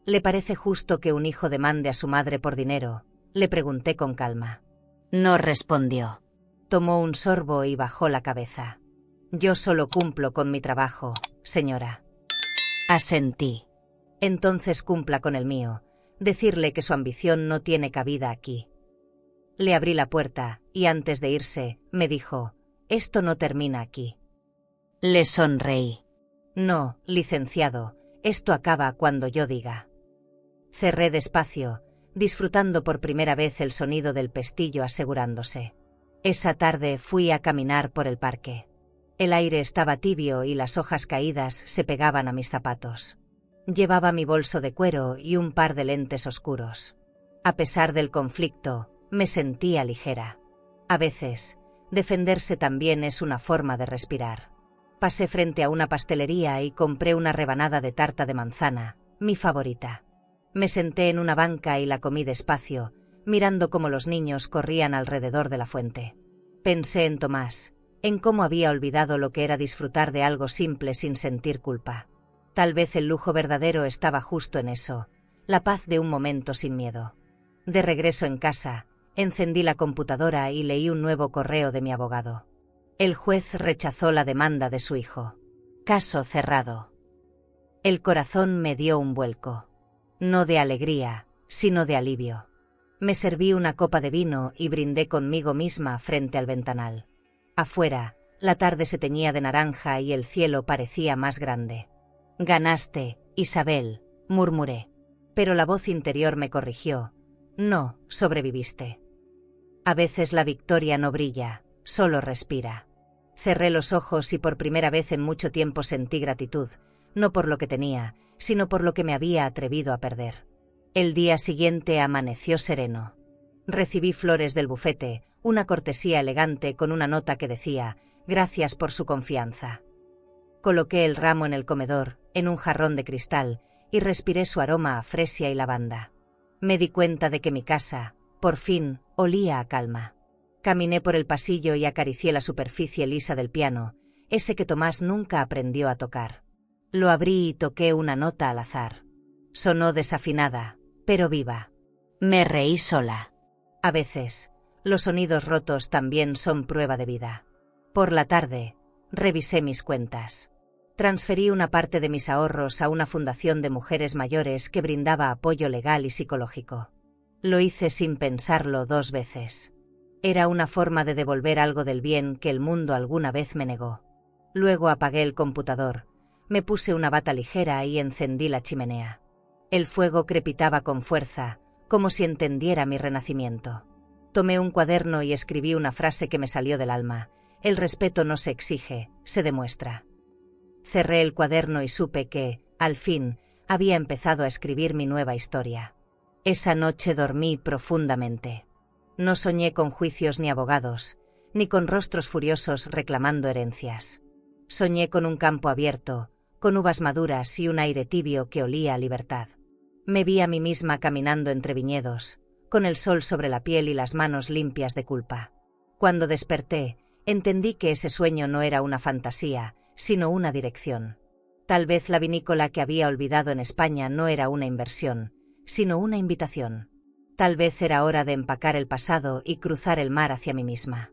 «¿Le parece justo que un hijo demande a su madre por dinero?», le pregunté con calma. No respondió. Tomó un sorbo y bajó la cabeza. «Yo solo cumplo con mi trabajo, señora». Asentí. «Entonces cumpla con el mío. Decirle que su ambición no tiene cabida aquí». Le abrí la puerta, y antes de irse, me dijo: «Esto no termina aquí». Le sonreí. «No, licenciado, esto acaba cuando yo diga». Cerré despacio, disfrutando por primera vez el sonido del pestillo asegurándose. Esa tarde fui a caminar por el parque. El aire estaba tibio y las hojas caídas se pegaban a mis zapatos. Llevaba mi bolso de cuero y un par de lentes oscuros. A pesar del conflicto, me sentía ligera. A veces, defenderse también es una forma de respirar. Pasé frente a una pastelería y compré una rebanada de tarta de manzana, mi favorita. Me senté en una banca y la comí despacio, mirando cómo los niños corrían alrededor de la fuente. Pensé en Tomás, en cómo había olvidado lo que era disfrutar de algo simple sin sentir culpa. Tal vez el lujo verdadero estaba justo en eso, la paz de un momento sin miedo. De regreso en casa, encendí la computadora y leí un nuevo correo de mi abogado. El juez rechazó la demanda de su hijo. Caso cerrado. El corazón me dio un vuelco. No de alegría, sino de alivio. Me serví una copa de vino y brindé conmigo misma frente al ventanal. Afuera, la tarde se teñía de naranja y el cielo parecía más grande. «Ganaste, Isabel», murmuré. Pero la voz interior me corrigió: «No, sobreviviste». A veces la victoria no brilla, solo respira. Cerré los ojos y por primera vez en mucho tiempo sentí gratitud, no por lo que tenía, sino por lo que me había atrevido a perder. El día siguiente amaneció sereno. Recibí flores del bufete, una cortesía elegante con una nota que decía: «Gracias por su confianza». Coloqué el ramo en el comedor, en un jarrón de cristal, y respiré su aroma a fresia y lavanda. Me di cuenta de que mi casa, por fin, olía a calma. Caminé por el pasillo y acaricié la superficie lisa del piano, ese que Tomás nunca aprendió a tocar. Lo abrí y toqué una nota al azar. Sonó desafinada, pero viva. Me reí sola. A veces, los sonidos rotos también son prueba de vida. Por la tarde, revisé mis cuentas. Transferí una parte de mis ahorros a una fundación de mujeres mayores que brindaba apoyo legal y psicológico. Lo hice sin pensarlo 2 veces. Era una forma de devolver algo del bien que el mundo alguna vez me negó. Luego apagué el computador, me puse una bata ligera y encendí la chimenea. El fuego crepitaba con fuerza, como si entendiera mi renacimiento. Tomé un cuaderno y escribí una frase que me salió del alma: «El respeto no se exige, se demuestra». Cerré el cuaderno y supe que, al fin, había empezado a escribir mi nueva historia. Esa noche dormí profundamente. No soñé con juicios ni abogados, ni con rostros furiosos reclamando herencias. Soñé con un campo abierto, con uvas maduras y un aire tibio que olía a libertad. Me vi a mí misma caminando entre viñedos, con el sol sobre la piel y las manos limpias de culpa. Cuando desperté, entendí que ese sueño no era una fantasía, sino una dirección. Tal vez la vinícola que había olvidado en España no era una inversión, sino una invitación. Tal vez era hora de empacar el pasado y cruzar el mar hacia mí misma.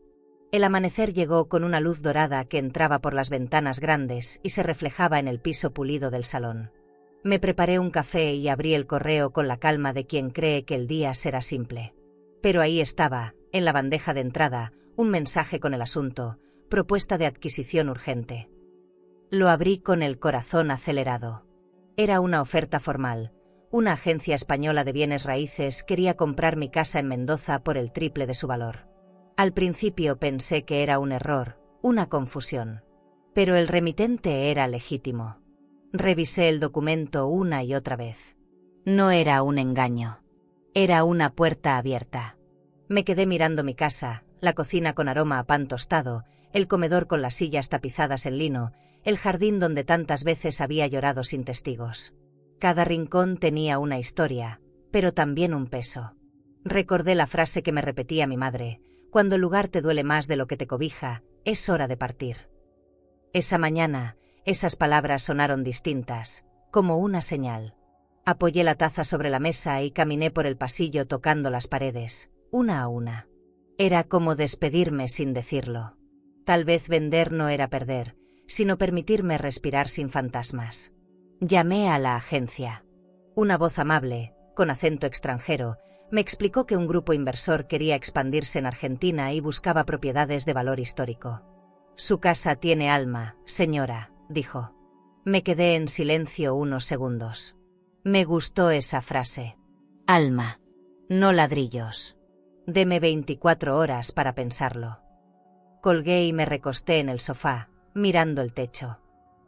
El amanecer llegó con una luz dorada que entraba por las ventanas grandes y se reflejaba en el piso pulido del salón. Me preparé un café y abrí el correo con la calma de quien cree que el día será simple. Pero ahí estaba, en la bandeja de entrada, un mensaje con el asunto: propuesta de adquisición urgente. Lo abrí con el corazón acelerado. Era una oferta formal. Una agencia española de bienes raíces quería comprar mi casa en Mendoza por el triple de su valor. Al principio pensé que era un error, una confusión. Pero el remitente era legítimo. Revisé el documento una y otra vez. No era un engaño. Era una puerta abierta. Me quedé mirando mi casa, la cocina con aroma a pan tostado, el comedor con las sillas tapizadas en lino, el jardín donde tantas veces había llorado sin testigos. Cada rincón tenía una historia, pero también un peso. Recordé la frase que me repetía mi madre: cuando el lugar te duele más de lo que te cobija, es hora de partir. Esa mañana, esas palabras sonaron distintas, como una señal. Apoyé la taza sobre la mesa y caminé por el pasillo tocando las paredes, una a una. Era como despedirme sin decirlo. Tal vez vender no era perder, sino permitirme respirar sin fantasmas. Llamé a la agencia. Una voz amable, con acento extranjero, me explicó que un grupo inversor quería expandirse en Argentina y buscaba propiedades de valor histórico. «Su casa tiene alma, señora», dijo. Me quedé en silencio unos segundos. Me gustó esa frase. Alma, no ladrillos. Deme 24 horas para pensarlo. Colgué y me recosté en el sofá, mirando el techo.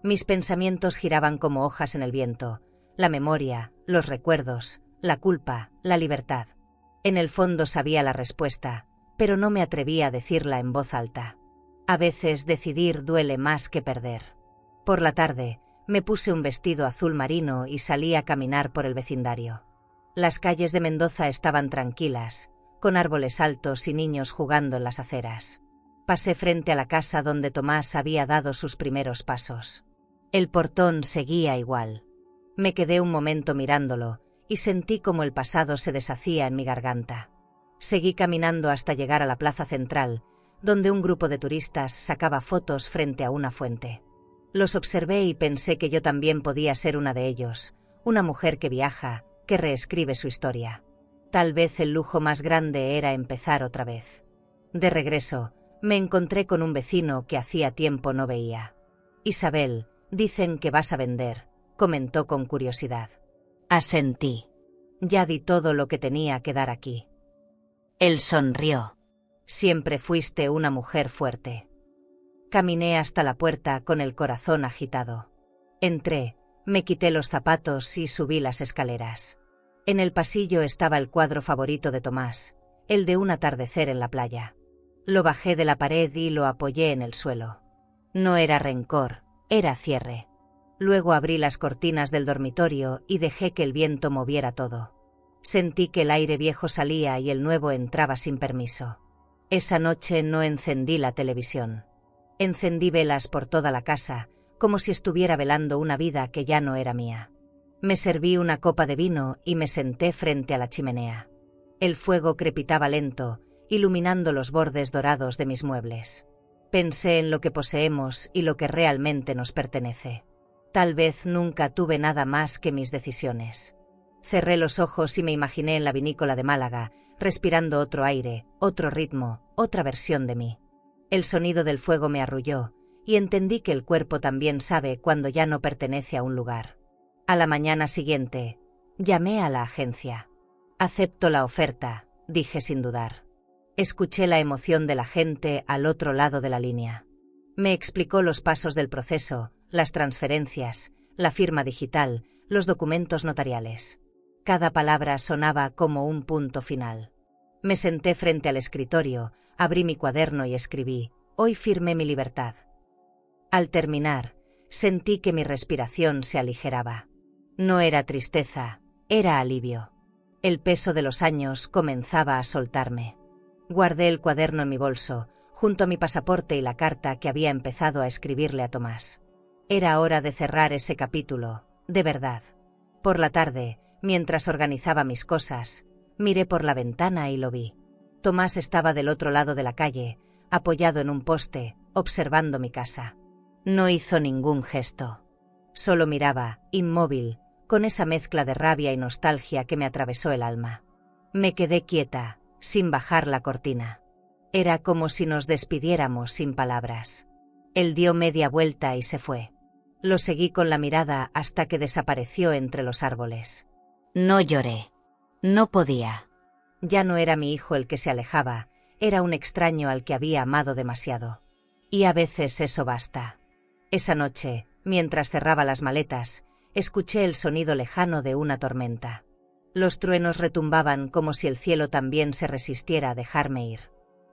Mis pensamientos giraban como hojas en el viento: la memoria, los recuerdos, la culpa, la libertad. En el fondo sabía la respuesta, pero no me atrevía a decirla en voz alta. A veces decidir duele más que perder. Por la tarde, me puse un vestido azul marino y salí a caminar por el vecindario. Las calles de Mendoza estaban tranquilas, con árboles altos y niños jugando en las aceras. Pasé frente a la casa donde Tomás había dado sus primeros pasos. El portón seguía igual. Me quedé un momento mirándolo y sentí como el pasado se deshacía en mi garganta. Seguí caminando hasta llegar a la plaza central, donde un grupo de turistas sacaba fotos frente a una fuente. Los observé y pensé que yo también podía ser una de ellos, una mujer que viaja, que reescribe su historia. Tal vez el lujo más grande era empezar otra vez. De regreso, me encontré con un vecino que hacía tiempo no veía. Isabel, dicen que vas a vender, comentó con curiosidad. Asentí. Ya di todo lo que tenía que dar aquí. Él sonrió. Siempre fuiste una mujer fuerte. Caminé hasta la puerta con el corazón agitado. Entré, me quité los zapatos y subí las escaleras. En el pasillo estaba el cuadro favorito de Tomás, el de un atardecer en la playa. Lo bajé de la pared y lo apoyé en el suelo. No era rencor, era cierre. Luego abrí las cortinas del dormitorio y dejé que el viento moviera todo. Sentí que el aire viejo salía y el nuevo entraba sin permiso. Esa noche no encendí la televisión. Encendí velas por toda la casa, como si estuviera velando una vida que ya no era mía. Me serví una copa de vino y me senté frente a la chimenea. El fuego crepitaba lento, iluminando los bordes dorados de mis muebles. Pensé en lo que poseemos y lo que realmente nos pertenece. Tal vez nunca tuve nada más que mis decisiones. Cerré los ojos y me imaginé en la vinícola de Málaga, respirando otro aire, otro ritmo, otra versión de mí. El sonido del fuego me arrulló, y entendí que el cuerpo también sabe cuando ya no pertenece a un lugar. A la mañana siguiente, llamé a la agencia. Acepto la oferta, dije sin dudar. Escuché la emoción de la gente al otro lado de la línea. Me explicó los pasos del proceso, las transferencias, la firma digital, los documentos notariales. Cada palabra sonaba como un punto final. Me senté frente al escritorio, abrí mi cuaderno y escribí: hoy firmé mi libertad. Al terminar, sentí que mi respiración se aligeraba. No era tristeza, era alivio. El peso de los años comenzaba a soltarme. Guardé el cuaderno en mi bolso, junto a mi pasaporte y la carta que había empezado a escribirle a Tomás. Era hora de cerrar ese capítulo, de verdad. Por la tarde, mientras organizaba mis cosas, miré por la ventana y lo vi. Tomás estaba del otro lado de la calle, apoyado en un poste, observando mi casa. No hizo ningún gesto. Solo miraba, inmóvil, con esa mezcla de rabia y nostalgia que me atravesó el alma. Me quedé quieta, sin bajar la cortina. Era como si nos despidiéramos sin palabras. Él dio media vuelta y se fue. Lo seguí con la mirada hasta que desapareció entre los árboles. No lloré. No podía. Ya no era mi hijo el que se alejaba, era un extraño al que había amado demasiado. Y a veces eso basta. Esa noche, mientras cerraba las maletas, escuché el sonido lejano de una tormenta. Los truenos retumbaban como si el cielo también se resistiera a dejarme ir.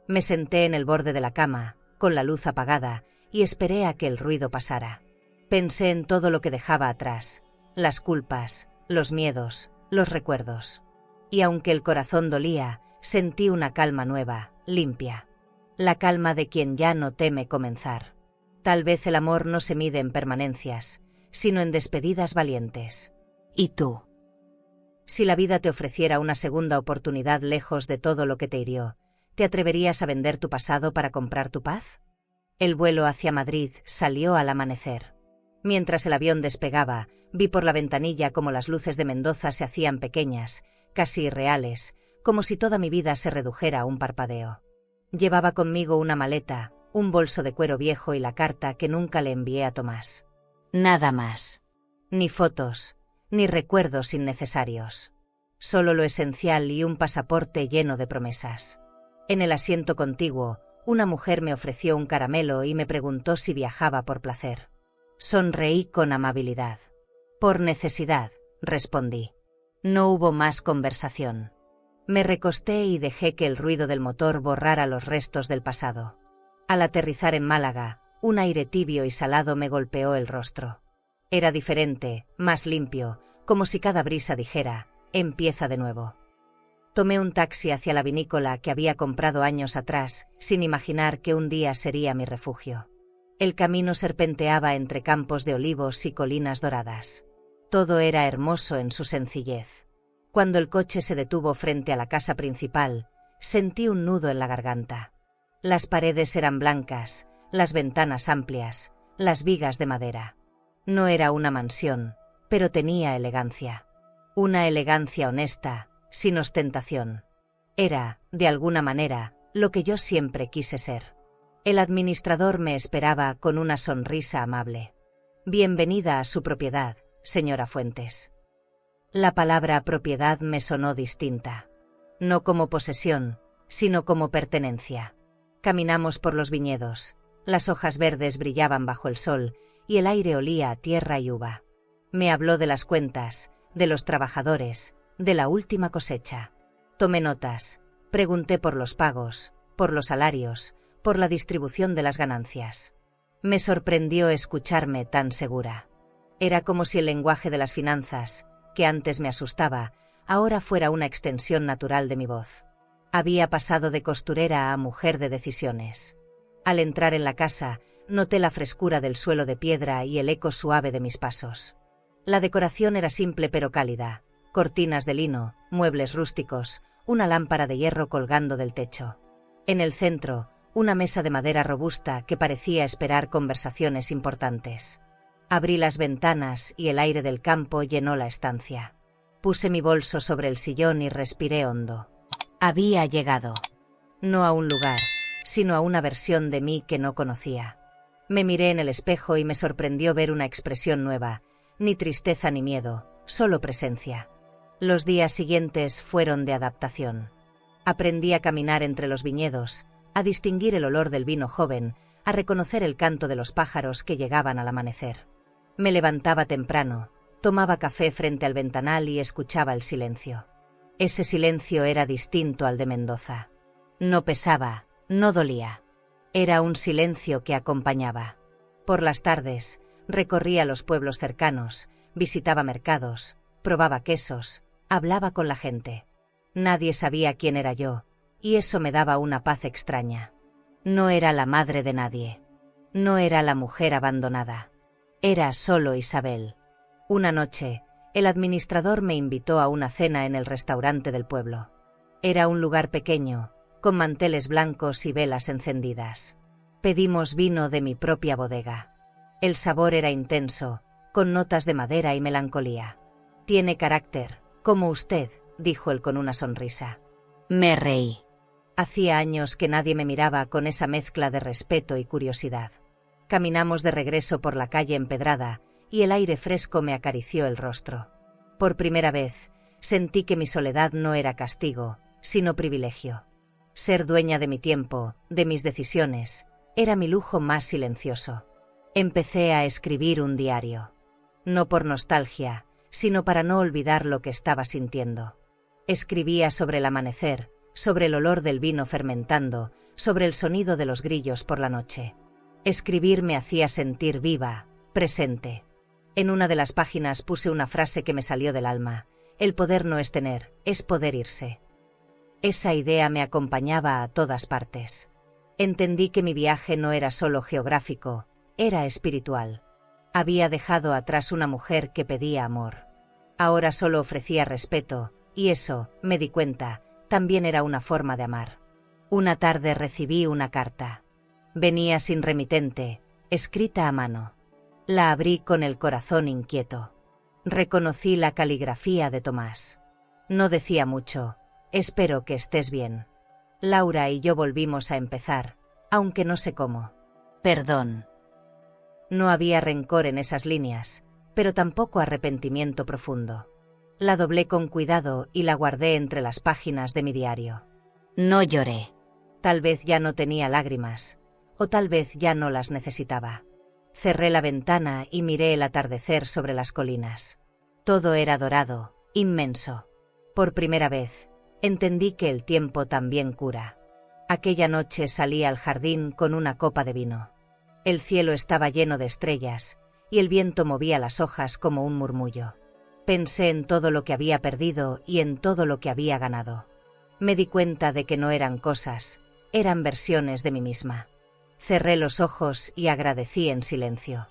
Me senté en el borde de la cama, con la luz apagada, y esperé a que el ruido pasara. Pensé en todo lo que dejaba atrás, las culpas, los miedos, los recuerdos. Y aunque el corazón dolía, sentí una calma nueva, limpia. La calma de quien ya no teme comenzar. Tal vez el amor no se mide en permanencias, sino en despedidas valientes. ¿Y tú? Si la vida te ofreciera una segunda oportunidad lejos de todo lo que te hirió, ¿te atreverías a vender tu pasado para comprar tu paz? El vuelo hacia Madrid salió al amanecer. Mientras el avión despegaba, vi por la ventanilla cómo las luces de Mendoza se hacían pequeñas, casi irreales, como si toda mi vida se redujera a un parpadeo. Llevaba conmigo una maleta, un bolso de cuero viejo y la carta que nunca le envié a Tomás. Nada más. Ni fotos, ni recuerdos innecesarios. Solo lo esencial y un pasaporte lleno de promesas. En el asiento contiguo, una mujer me ofreció un caramelo y me preguntó si viajaba por placer. Sonreí con amabilidad. Por necesidad, respondí. No hubo más conversación. Me recosté y dejé que el ruido del motor borrara los restos del pasado. Al aterrizar en Málaga, un aire tibio y salado me golpeó el rostro. Era diferente, más limpio, como si cada brisa dijera, empieza de nuevo. Tomé un taxi hacia la vinícola que había comprado años atrás, sin imaginar que un día sería mi refugio. El camino serpenteaba entre campos de olivos y colinas doradas. Todo era hermoso en su sencillez. Cuando el coche se detuvo frente a la casa principal, sentí un nudo en la garganta. Las paredes eran blancas, las ventanas amplias, las vigas de madera. No era una mansión, pero tenía elegancia. Una elegancia honesta, sin ostentación. Era, de alguna manera, lo que yo siempre quise ser. El administrador me esperaba con una sonrisa amable. Bienvenida a su propiedad, señora Fuentes. La palabra propiedad me sonó distinta. No como posesión, sino como pertenencia. Caminamos por los viñedos. Las hojas verdes brillaban bajo el sol y el aire olía a tierra y uva. Me habló de las cuentas, de los trabajadores, de la última cosecha. Tomé notas, pregunté por los pagos, por los salarios, por la distribución de las ganancias. Me sorprendió escucharme tan segura. Era como si el lenguaje de las finanzas, que antes me asustaba, ahora fuera una extensión natural de mi voz. Había pasado de costurera a mujer de decisiones. Al entrar en la casa, noté la frescura del suelo de piedra y el eco suave de mis pasos. La decoración era simple pero cálida. Cortinas de lino, muebles rústicos, una lámpara de hierro colgando del techo. En el centro, una mesa de madera robusta que parecía esperar conversaciones importantes. Abrí las ventanas y el aire del campo llenó la estancia. Puse mi bolso sobre el sillón y respiré hondo. Había llegado. No a un lugar, sino a una versión de mí que no conocía. Me miré en el espejo y me sorprendió ver una expresión nueva, ni tristeza ni miedo, solo presencia. Los días siguientes fueron de adaptación. Aprendí a caminar entre los viñedos, a distinguir el olor del vino joven, a reconocer el canto de los pájaros que llegaban al amanecer. Me levantaba temprano, tomaba café frente al ventanal y escuchaba el silencio. Ese silencio era distinto al de Mendoza. No pesaba, no dolía. Era un silencio que acompañaba. Por las tardes, recorría los pueblos cercanos, visitaba mercados, probaba quesos, hablaba con la gente. Nadie sabía quién era yo, y eso me daba una paz extraña. No era la madre de nadie. No era la mujer abandonada. Era solo Isabel. Una noche, el administrador me invitó a una cena en el restaurante del pueblo. Era un lugar pequeño, con manteles blancos y velas encendidas. Pedimos vino de mi propia bodega. El sabor era intenso, con notas de madera y melancolía. Tiene carácter, como usted, dijo él con una sonrisa. Me reí. Hacía años que nadie me miraba con esa mezcla de respeto y curiosidad. Caminamos de regreso por la calle empedrada, y el aire fresco me acarició el rostro. Por primera vez, sentí que mi soledad no era castigo, sino privilegio. Ser dueña de mi tiempo, de mis decisiones, era mi lujo más silencioso. Empecé a escribir un diario. No por nostalgia, sino para no olvidar lo que estaba sintiendo. Escribía sobre el amanecer, sobre el olor del vino fermentando, sobre el sonido de los grillos por la noche. Escribir me hacía sentir viva, presente. En una de las páginas puse una frase que me salió del alma: el poder no es tener, es poder irse. Esa idea me acompañaba a todas partes. Entendí que mi viaje no era solo geográfico, era espiritual. Había dejado atrás una mujer que pedía amor. Ahora solo ofrecía respeto, y eso, me di cuenta, también era una forma de amar. Una tarde recibí una carta. Venía sin remitente, escrita a mano. La abrí con el corazón inquieto. Reconocí la caligrafía de Tomás. No decía mucho: espero que estés bien. Laura y yo volvimos a empezar, aunque no sé cómo. Perdón. No había rencor en esas líneas, pero tampoco arrepentimiento profundo. La doblé con cuidado y la guardé entre las páginas de mi diario. No lloré. Tal vez ya no tenía lágrimas, o tal vez ya no las necesitaba. Cerré la ventana y miré el atardecer sobre las colinas. Todo era dorado, inmenso. Por primera vez, entendí que el tiempo también cura. Aquella noche salí al jardín con una copa de vino. El cielo estaba lleno de estrellas, y el viento movía las hojas como un murmullo. Pensé en todo lo que había perdido y en todo lo que había ganado. Me di cuenta de que no eran cosas, eran versiones de mí misma. Cerré los ojos y agradecí en silencio.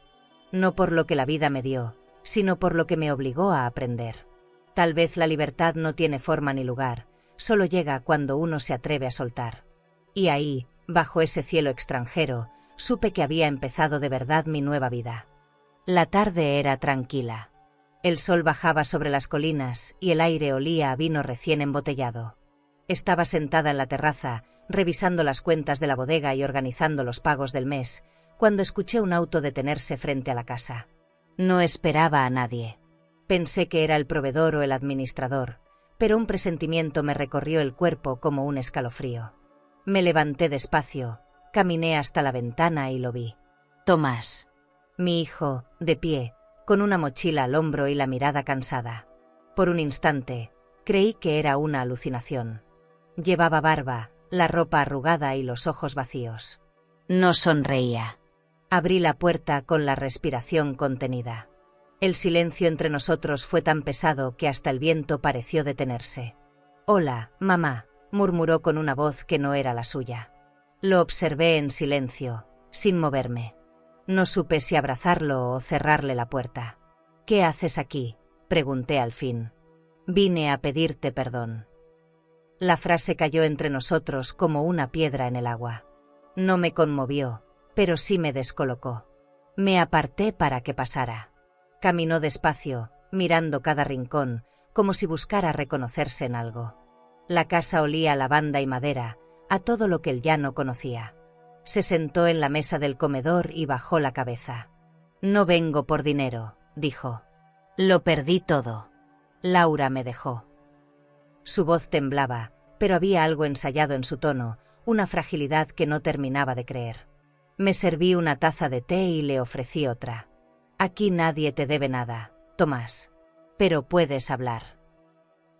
No por lo que la vida me dio, sino por lo que me obligó a aprender. Tal vez la libertad no tiene forma ni lugar, solo llega cuando uno se atreve a soltar. Y ahí, bajo ese cielo extranjero, supe que había empezado de verdad mi nueva vida. La tarde era tranquila. El sol bajaba sobre las colinas y el aire olía a vino recién embotellado. Estaba sentada en la terraza, revisando las cuentas de la bodega y organizando los pagos del mes, cuando escuché un auto detenerse frente a la casa. No esperaba a nadie. Pensé que era el proveedor o el administrador, pero un presentimiento me recorrió el cuerpo como un escalofrío. Me levanté despacio, caminé hasta la ventana y lo vi. Tomás. Mi hijo, de pie, con una mochila al hombro y la mirada cansada. Por un instante, creí que era una alucinación. Llevaba barba, la ropa arrugada y los ojos vacíos. No sonreía. Abrí la puerta con la respiración contenida. El silencio entre nosotros fue tan pesado que hasta el viento pareció detenerse. «Hola, mamá», murmuró con una voz que no era la suya. Lo observé en silencio, sin moverme. No supe si abrazarlo o cerrarle la puerta. «¿Qué haces aquí?», pregunté al fin. «Vine a pedirte perdón». La frase cayó entre nosotros como una piedra en el agua. No me conmovió, pero sí me descolocó. Me aparté para que pasara. Caminó despacio, mirando cada rincón, como si buscara reconocerse en algo. La casa olía a lavanda y madera, a todo lo que él ya no conocía. Se sentó en la mesa del comedor y bajó la cabeza. «No vengo por dinero», dijo. «Lo perdí todo. Laura me dejó». Su voz temblaba, pero había algo ensayado en su tono, una fragilidad que no terminaba de creer. Me serví una taza de té y le ofrecí otra. «Aquí nadie te debe nada, Tomás. Pero puedes hablar».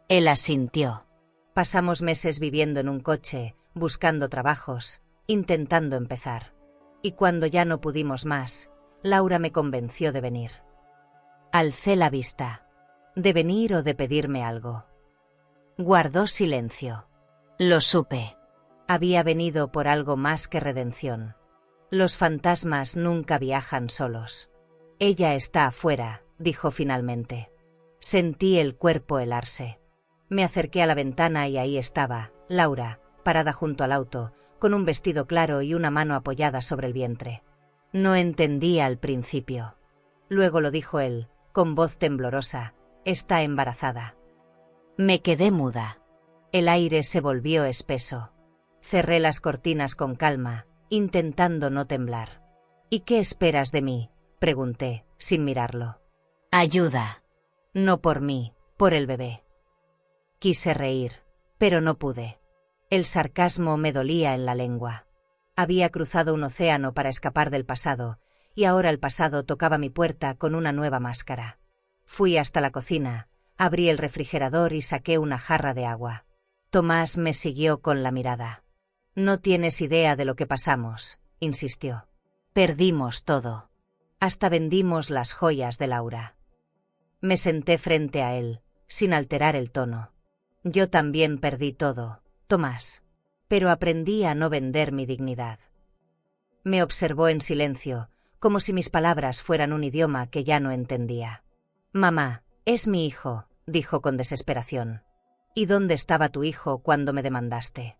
Él asintió. Pasamos meses viviendo en un coche, buscando trabajos, intentando empezar. Y cuando ya no pudimos más, Laura me convenció de venir. Alcé la vista. ¿De venir o de pedirme algo? Guardó silencio. Lo supe. Había venido por algo más que redención. Los fantasmas nunca viajan solos. «Ella está afuera», dijo finalmente. Sentí el cuerpo helarse. Me acerqué a la ventana y ahí estaba, Laura, parada junto al auto, con un vestido claro y una mano apoyada sobre el vientre. No entendía al principio. Luego lo dijo él, con voz temblorosa: «Está embarazada». Me quedé muda. El aire se volvió espeso. Cerré las cortinas con calma, intentando no temblar. «¿Y qué esperas de mí?», pregunté, sin mirarlo. «Ayuda». «No por mí, por el bebé». Quise reír, pero no pude. El sarcasmo me dolía en la lengua. Había cruzado un océano para escapar del pasado, y ahora el pasado tocaba mi puerta con una nueva máscara. Fui hasta la cocina, abrí el refrigerador y saqué una jarra de agua. Tomás me siguió con la mirada. No tienes idea de lo que pasamos, insistió. Perdimos todo. Hasta vendimos las joyas de Laura. Me senté frente a él, sin alterar el tono. Yo también perdí todo, Tomás. Pero aprendí a no vender mi dignidad. Me observó en silencio, como si mis palabras fueran un idioma que ya no entendía. Mamá, es mi hijo, dijo con desesperación. ¿Y dónde estaba tu hijo cuando me demandaste?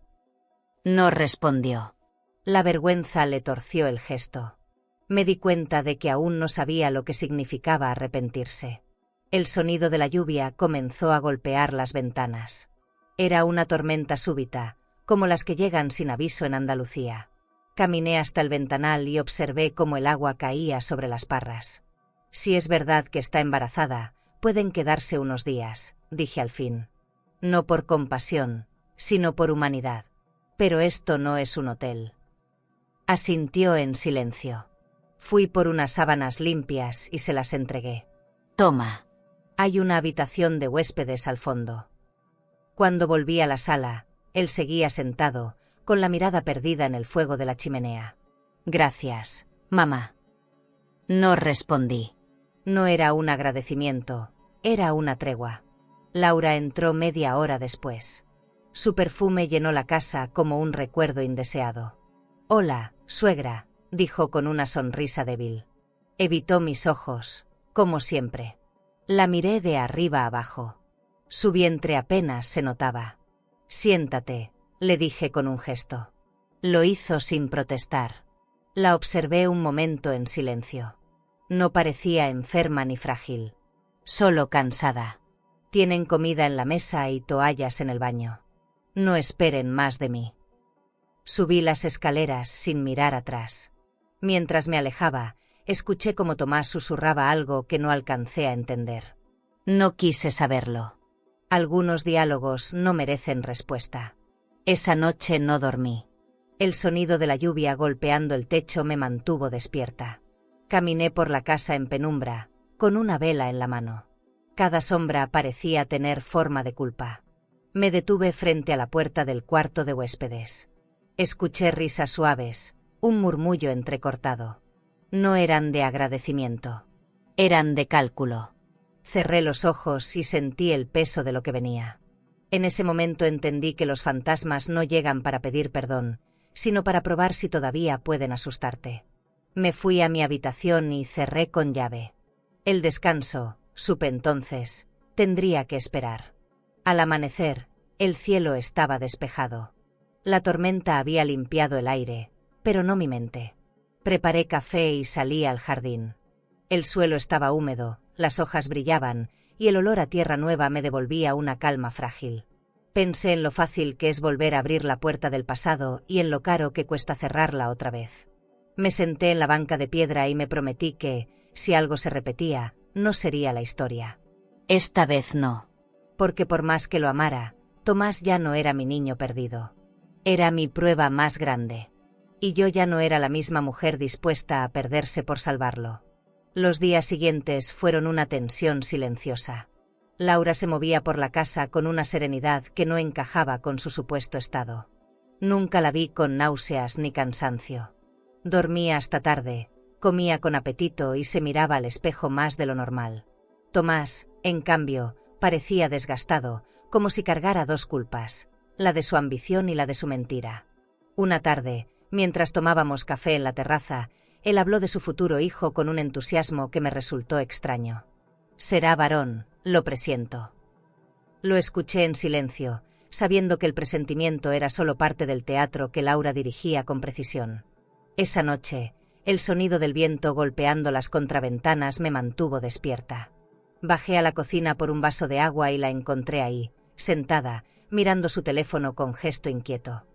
No respondió. La vergüenza le torció el gesto. Me di cuenta de que aún no sabía lo que significaba arrepentirse. El sonido de la lluvia comenzó a golpear las ventanas. Era una tormenta súbita, como las que llegan sin aviso en Andalucía. Caminé hasta el ventanal y observé cómo el agua caía sobre las parras. Si es verdad que está embarazada, pueden quedarse unos días, dije al fin. No por compasión, sino por humanidad. Pero esto no es un hotel. Asintió en silencio. Fui por unas sábanas limpias y se las entregué. Toma. Hay una habitación de huéspedes al fondo. Cuando volví a la sala, él seguía sentado, con la mirada perdida en el fuego de la chimenea. Gracias, mamá. No respondí. No era un agradecimiento, era una tregua. Laura entró media hora después. Su perfume llenó la casa como un recuerdo indeseado. Hola, suegra, dijo con una sonrisa débil. Evitó mis ojos, como siempre. La miré de arriba abajo. Su vientre apenas se notaba. Siéntate, le dije con un gesto. Lo hizo sin protestar. La observé un momento en silencio. No parecía enferma ni frágil. Solo cansada. Tienen comida en la mesa y toallas en el baño. No esperen más de mí. Subí las escaleras sin mirar atrás. Mientras me alejaba, escuché cómo Tomás susurraba algo que no alcancé a entender. No quise saberlo. Algunos diálogos no merecen respuesta. Esa noche no dormí. El sonido de la lluvia golpeando el techo me mantuvo despierta. Caminé por la casa en penumbra, con una vela en la mano. Cada sombra parecía tener forma de culpa. Me detuve frente a la puerta del cuarto de huéspedes. Escuché risas suaves, un murmullo entrecortado. No eran de agradecimiento. Eran de cálculo. Cerré los ojos y sentí el peso de lo que venía. En ese momento entendí que los fantasmas no llegan para pedir perdón, sino para probar si todavía pueden asustarte. Me fui a mi habitación y cerré con llave. El descanso, supe entonces, tendría que esperar. Al amanecer, el cielo estaba despejado. La tormenta había limpiado el aire, pero no mi mente. Preparé café y salí al jardín. El suelo estaba húmedo, las hojas brillaban, y el olor a tierra nueva me devolvía una calma frágil. Pensé en lo fácil que es volver a abrir la puerta del pasado y en lo caro que cuesta cerrarla otra vez. Me senté en la banca de piedra y me prometí que, si algo se repetía, no sería la historia. Esta vez no. Porque por más que lo amara, Tomás ya no era mi niño perdido. Era mi prueba más grande. Y yo ya no era la misma mujer dispuesta a perderse por salvarlo. Los días siguientes fueron una tensión silenciosa. Laura se movía por la casa con una serenidad que no encajaba con su supuesto estado. Nunca la vi con náuseas ni cansancio. Dormía hasta tarde, comía con apetito y se miraba al espejo más de lo normal. Tomás, en cambio, parecía desgastado, como si cargara dos culpas, la de su ambición y la de su mentira. Una tarde, mientras tomábamos café en la terraza, él habló de su futuro hijo con un entusiasmo que me resultó extraño. Será varón, lo presiento. Lo escuché en silencio, sabiendo que el presentimiento era solo parte del teatro que Laura dirigía con precisión. Esa noche, el sonido del viento golpeando las contraventanas me mantuvo despierta. Bajé a la cocina por un vaso de agua y la encontré ahí, sentada, mirando su teléfono con gesto inquieto.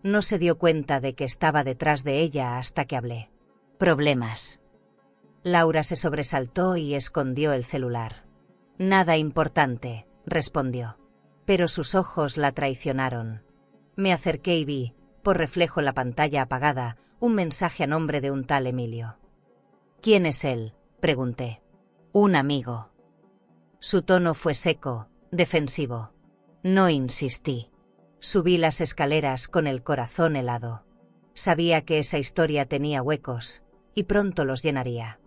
No se dio cuenta de que estaba detrás de ella hasta que hablé. Problemas. Laura se sobresaltó y escondió el celular. Nada importante, respondió. Pero sus ojos la traicionaron. Me acerqué y vi, por reflejo en la pantalla apagada, un mensaje a nombre de un tal Emilio. ¿Quién es él?, pregunté. Un amigo. Su tono fue seco, defensivo. No insistí. Subí las escaleras con el corazón helado. Sabía que esa historia tenía huecos, y pronto los llenaría.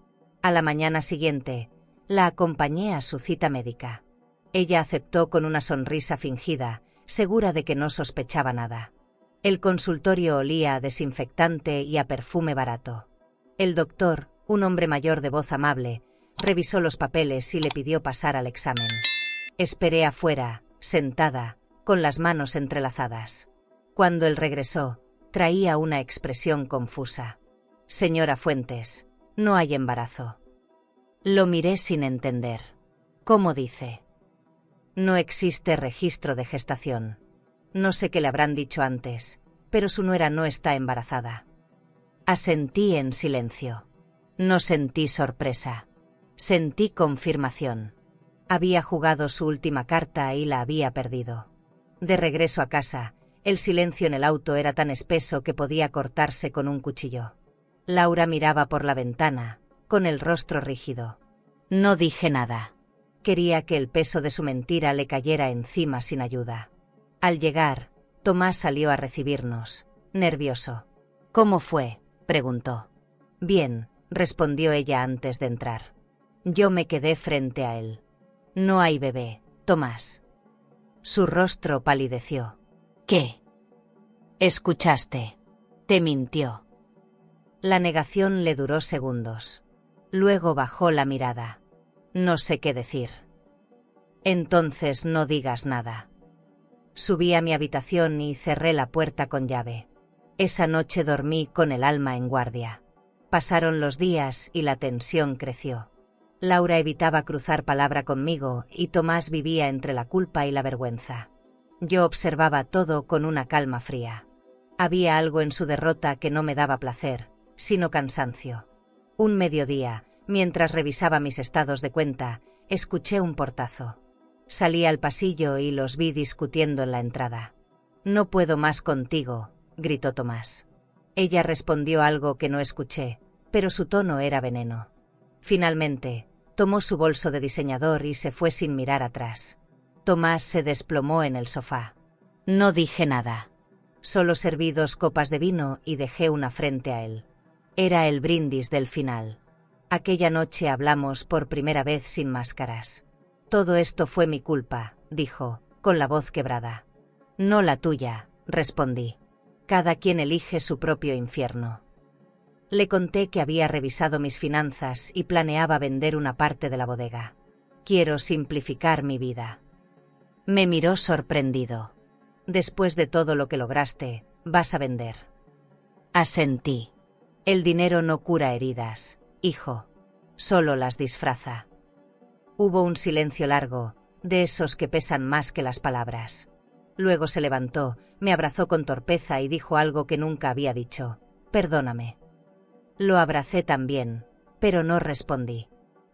A la mañana siguiente, la acompañé a su cita médica. Ella aceptó con una sonrisa fingida, segura de que no sospechaba nada. El consultorio olía a desinfectante y a perfume barato. El doctor, un hombre mayor de voz amable, revisó los papeles y le pidió pasar al examen. Esperé afuera, sentada, con las manos entrelazadas. Cuando él regresó, traía una expresión confusa. «Señora Fuentes, no hay embarazo». Lo miré sin entender. «¿Cómo dice?» «No existe registro de gestación. No sé qué le habrán dicho antes, pero su nuera no está embarazada». Asentí en silencio. No sentí sorpresa. Sentí confirmación. Había jugado su última carta y la había perdido. De regreso a casa, el silencio en el auto era tan espeso que podía cortarse con un cuchillo. Laura miraba por la ventana, con el rostro rígido. No dije nada. Quería que el peso de su mentira le cayera encima sin ayuda. Al llegar, Tomás salió a recibirnos, nervioso. «¿Cómo fue?», preguntó. «Bien», respondió ella antes de entrar. Yo me quedé frente a él. «No hay bebé, Tomás». Su rostro palideció. «¿Qué?» «Escuchaste. Te mintió». La negación le duró segundos. Luego bajó la mirada. «No sé qué decir». «Entonces no digas nada». Subí a mi habitación y cerré la puerta con llave. Esa noche dormí con el alma en guardia. Pasaron los días y la tensión creció. Laura evitaba cruzar palabra conmigo y Tomás vivía entre la culpa y la vergüenza. Yo observaba todo con una calma fría. Había algo en su derrota que no me daba placer, sino cansancio. Un mediodía, mientras revisaba mis estados de cuenta, escuché un portazo. Salí al pasillo y los vi discutiendo en la entrada. «No puedo más contigo», gritó Tomás. Ella respondió algo que no escuché, pero su tono era veneno. Finalmente, tomó su bolso de diseñador y se fue sin mirar atrás. Tomás se desplomó en el sofá. No dije nada. Solo serví 2 copas de vino y dejé una frente a él. Era el brindis del final. Aquella noche hablamos por primera vez sin máscaras. «Todo esto fue mi culpa», dijo, con la voz quebrada. «No la tuya», respondí. «Cada quien elige su propio infierno». Le conté que había revisado mis finanzas y planeaba vender una parte de la bodega. «Quiero simplificar mi vida». Me miró sorprendido. «Después de todo lo que lograste, vas a vender». Asentí. «El dinero no cura heridas, hijo. Solo las disfraza». Hubo un silencio largo, de esos que pesan más que las palabras. Luego se levantó, me abrazó con torpeza y dijo algo que nunca había dicho. «Perdóname». Lo abracé también, pero no respondí.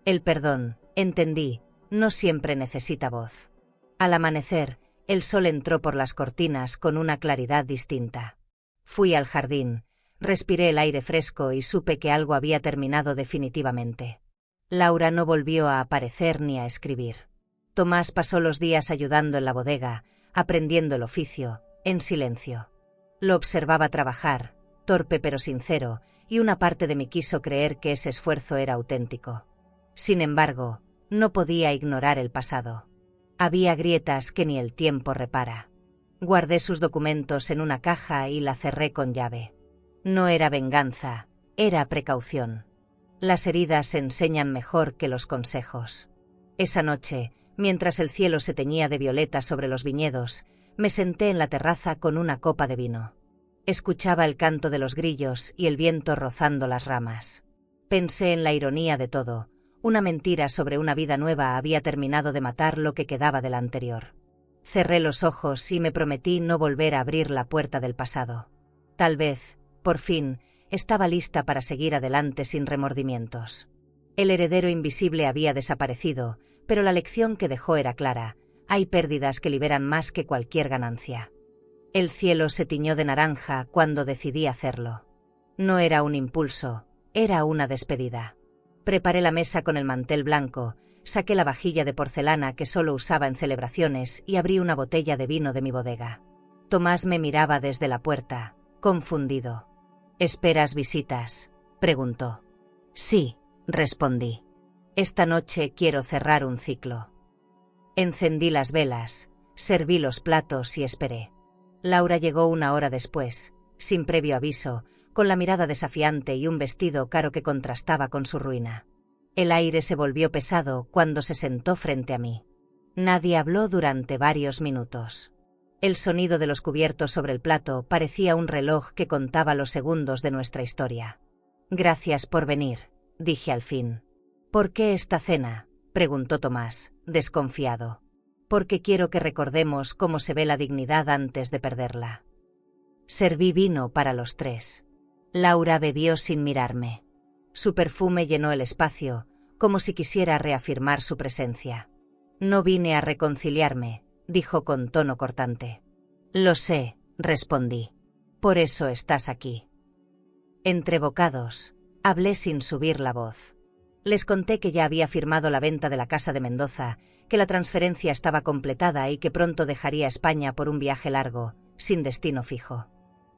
El perdón, entendí, no siempre necesita voz. Al amanecer, el sol entró por las cortinas con una claridad distinta. Fui al jardín, respiré el aire fresco y supe que algo había terminado definitivamente. Laura no volvió a aparecer ni a escribir. Tomás pasó los días ayudando en la bodega, aprendiendo el oficio, en silencio. Lo observaba trabajar, torpe pero sincero, y una parte de mí quiso creer que ese esfuerzo era auténtico. Sin embargo, no podía ignorar el pasado. Había grietas que ni el tiempo repara. Guardé sus documentos en una caja y la cerré con llave. No era venganza, era precaución. Las heridas se enseñan mejor que los consejos. Esa noche, mientras el cielo se teñía de violeta sobre los viñedos, me senté en la terraza con una copa de vino. Escuchaba el canto de los grillos y el viento rozando las ramas. Pensé en la ironía de todo. Una mentira sobre una vida nueva había terminado de matar lo que quedaba de la anterior. Cerré los ojos y me prometí no volver a abrir la puerta del pasado. Tal vez, por fin, estaba lista para seguir adelante sin remordimientos. El heredero invisible había desaparecido, pero la lección que dejó era clara: hay pérdidas que liberan más que cualquier ganancia. El cielo se tiñó de naranja cuando decidí hacerlo. No era un impulso, era una despedida. Preparé la mesa con el mantel blanco, saqué la vajilla de porcelana que solo usaba en celebraciones y abrí una botella de vino de mi bodega. Tomás me miraba desde la puerta, confundido. ¿Esperas visitas?, preguntó. Sí, respondí. Esta noche quiero cerrar un ciclo. Encendí las velas, serví los platos y esperé. Laura llegó 1 hora después, sin previo aviso, con la mirada desafiante y un vestido caro que contrastaba con su ruina. El aire se volvió pesado cuando se sentó frente a mí. Nadie habló durante varios minutos. El sonido de los cubiertos sobre el plato parecía un reloj que contaba los segundos de nuestra historia. Gracias por venir, dije al fin. ¿Por qué esta cena?, preguntó Tomás, desconfiado. Porque quiero que recordemos cómo se ve la dignidad antes de perderla. Serví vino para los 3. Laura bebió sin mirarme. Su perfume llenó el espacio, como si quisiera reafirmar su presencia. No vine a reconciliarme, dijo con tono cortante. Lo sé, respondí. Por eso estás aquí. Entre bocados, hablé sin subir la voz. Les conté que ya había firmado la venta de la casa de Mendoza, que la transferencia estaba completada y que pronto dejaría España por un viaje largo, sin destino fijo.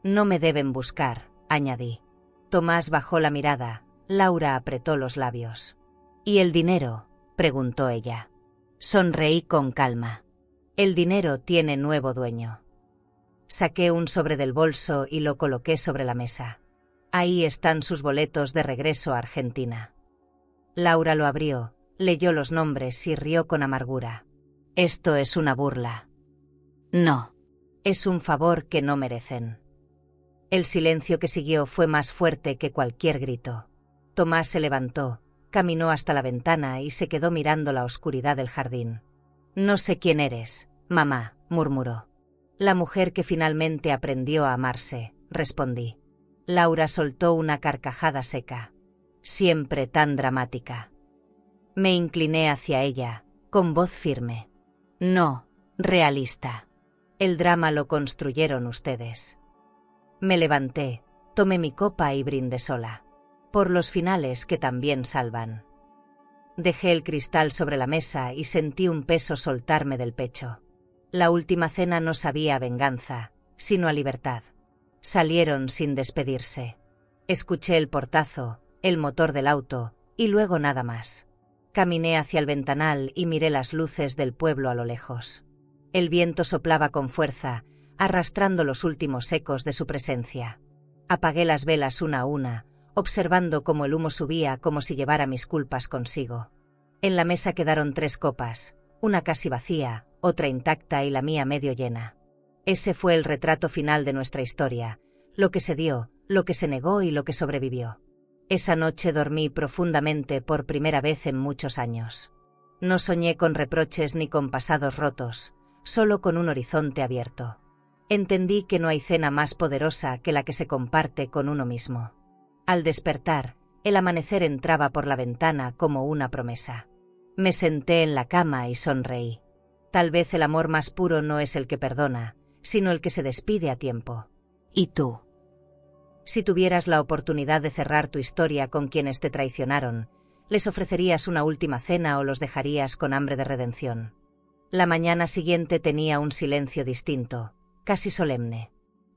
No me deben buscar, añadí. Tomás bajó la mirada, Laura apretó los labios. ¿Y el dinero?, preguntó ella. Sonreí con calma. El dinero tiene nuevo dueño. Saqué un sobre del bolso y lo coloqué sobre la mesa. Ahí están sus boletos de regreso a Argentina. Laura lo abrió, leyó los nombres y rió con amargura. Esto es una burla. No. Es un favor que no merecen. El silencio que siguió fue más fuerte que cualquier grito. Tomás se levantó, caminó hasta la ventana y se quedó mirando la oscuridad del jardín. No sé quién eres, mamá, murmuró. La mujer que finalmente aprendió a amarse, respondí. Laura soltó una carcajada seca. Siempre tan dramática. Me incliné hacia ella, con voz firme. No, realista. El drama lo construyeron ustedes. Me levanté, tomé mi copa y brindé sola. Por los finales que también salvan. Dejé el cristal sobre la mesa y sentí un peso soltarme del pecho. La última cena no sabía a venganza, sino a libertad. Salieron sin despedirse. Escuché el portazo, el motor del auto, y luego nada más. Caminé hacia el ventanal y miré las luces del pueblo a lo lejos. El viento soplaba con fuerza, arrastrando los últimos ecos de su presencia. Apagué las velas una a una, observando cómo el humo subía como si llevara mis culpas consigo. En la mesa quedaron 3 copas, una casi vacía, otra intacta y la mía medio llena. Ese fue el retrato final de nuestra historia, lo que se dio, lo que se negó y lo que sobrevivió. Esa noche dormí profundamente por primera vez en muchos años. No soñé con reproches ni con pasados rotos, solo con un horizonte abierto. Entendí que no hay cena más poderosa que la que se comparte con uno mismo. Al despertar, el amanecer entraba por la ventana como una promesa. Me senté en la cama y sonreí. Tal vez el amor más puro no es el que perdona, sino el que se despide a tiempo. ¿Y tú? Si tuvieras la oportunidad de cerrar tu historia con quienes te traicionaron, ¿les ofrecerías una última cena o los dejarías con hambre de redención? La mañana siguiente tenía un silencio distinto, casi solemne.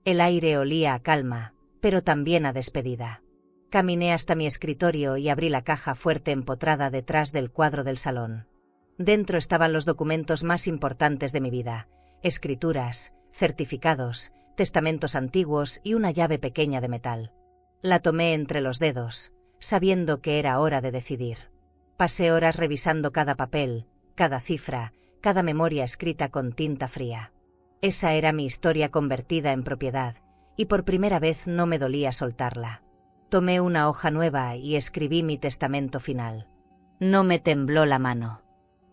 El aire olía a calma, pero también a despedida. Caminé hasta mi escritorio y abrí la caja fuerte empotrada detrás del cuadro del salón. Dentro estaban los documentos más importantes de mi vida, escrituras, certificados, testamentos antiguos y una llave pequeña de metal. La tomé entre los dedos, sabiendo que era hora de decidir. Pasé horas revisando cada papel, cada cifra, cada memoria escrita con tinta fría. Esa era mi historia convertida en propiedad, y por primera vez no me dolía soltarla. Tomé una hoja nueva y escribí mi testamento final. No me tembló la mano.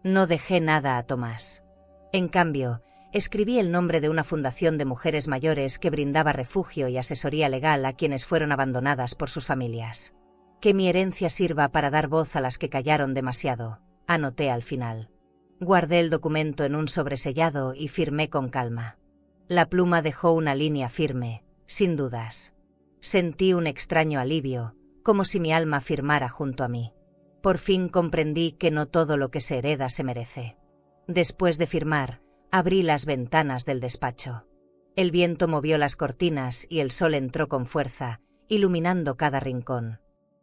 No dejé nada a Tomás. En cambio, escribí el nombre de una fundación de mujeres mayores que brindaba refugio y asesoría legal a quienes fueron abandonadas por sus familias. Que mi herencia sirva para dar voz a las que callaron demasiado, anoté al final. Guardé el documento en un sobresellado y firmé con calma. La pluma dejó una línea firme, sin dudas. Sentí un extraño alivio, como si mi alma firmara junto a mí. Por fin comprendí que no todo lo que se hereda se merece. Después de firmar, abrí las ventanas del despacho. El viento movió las cortinas y el sol entró con fuerza, iluminando cada rincón.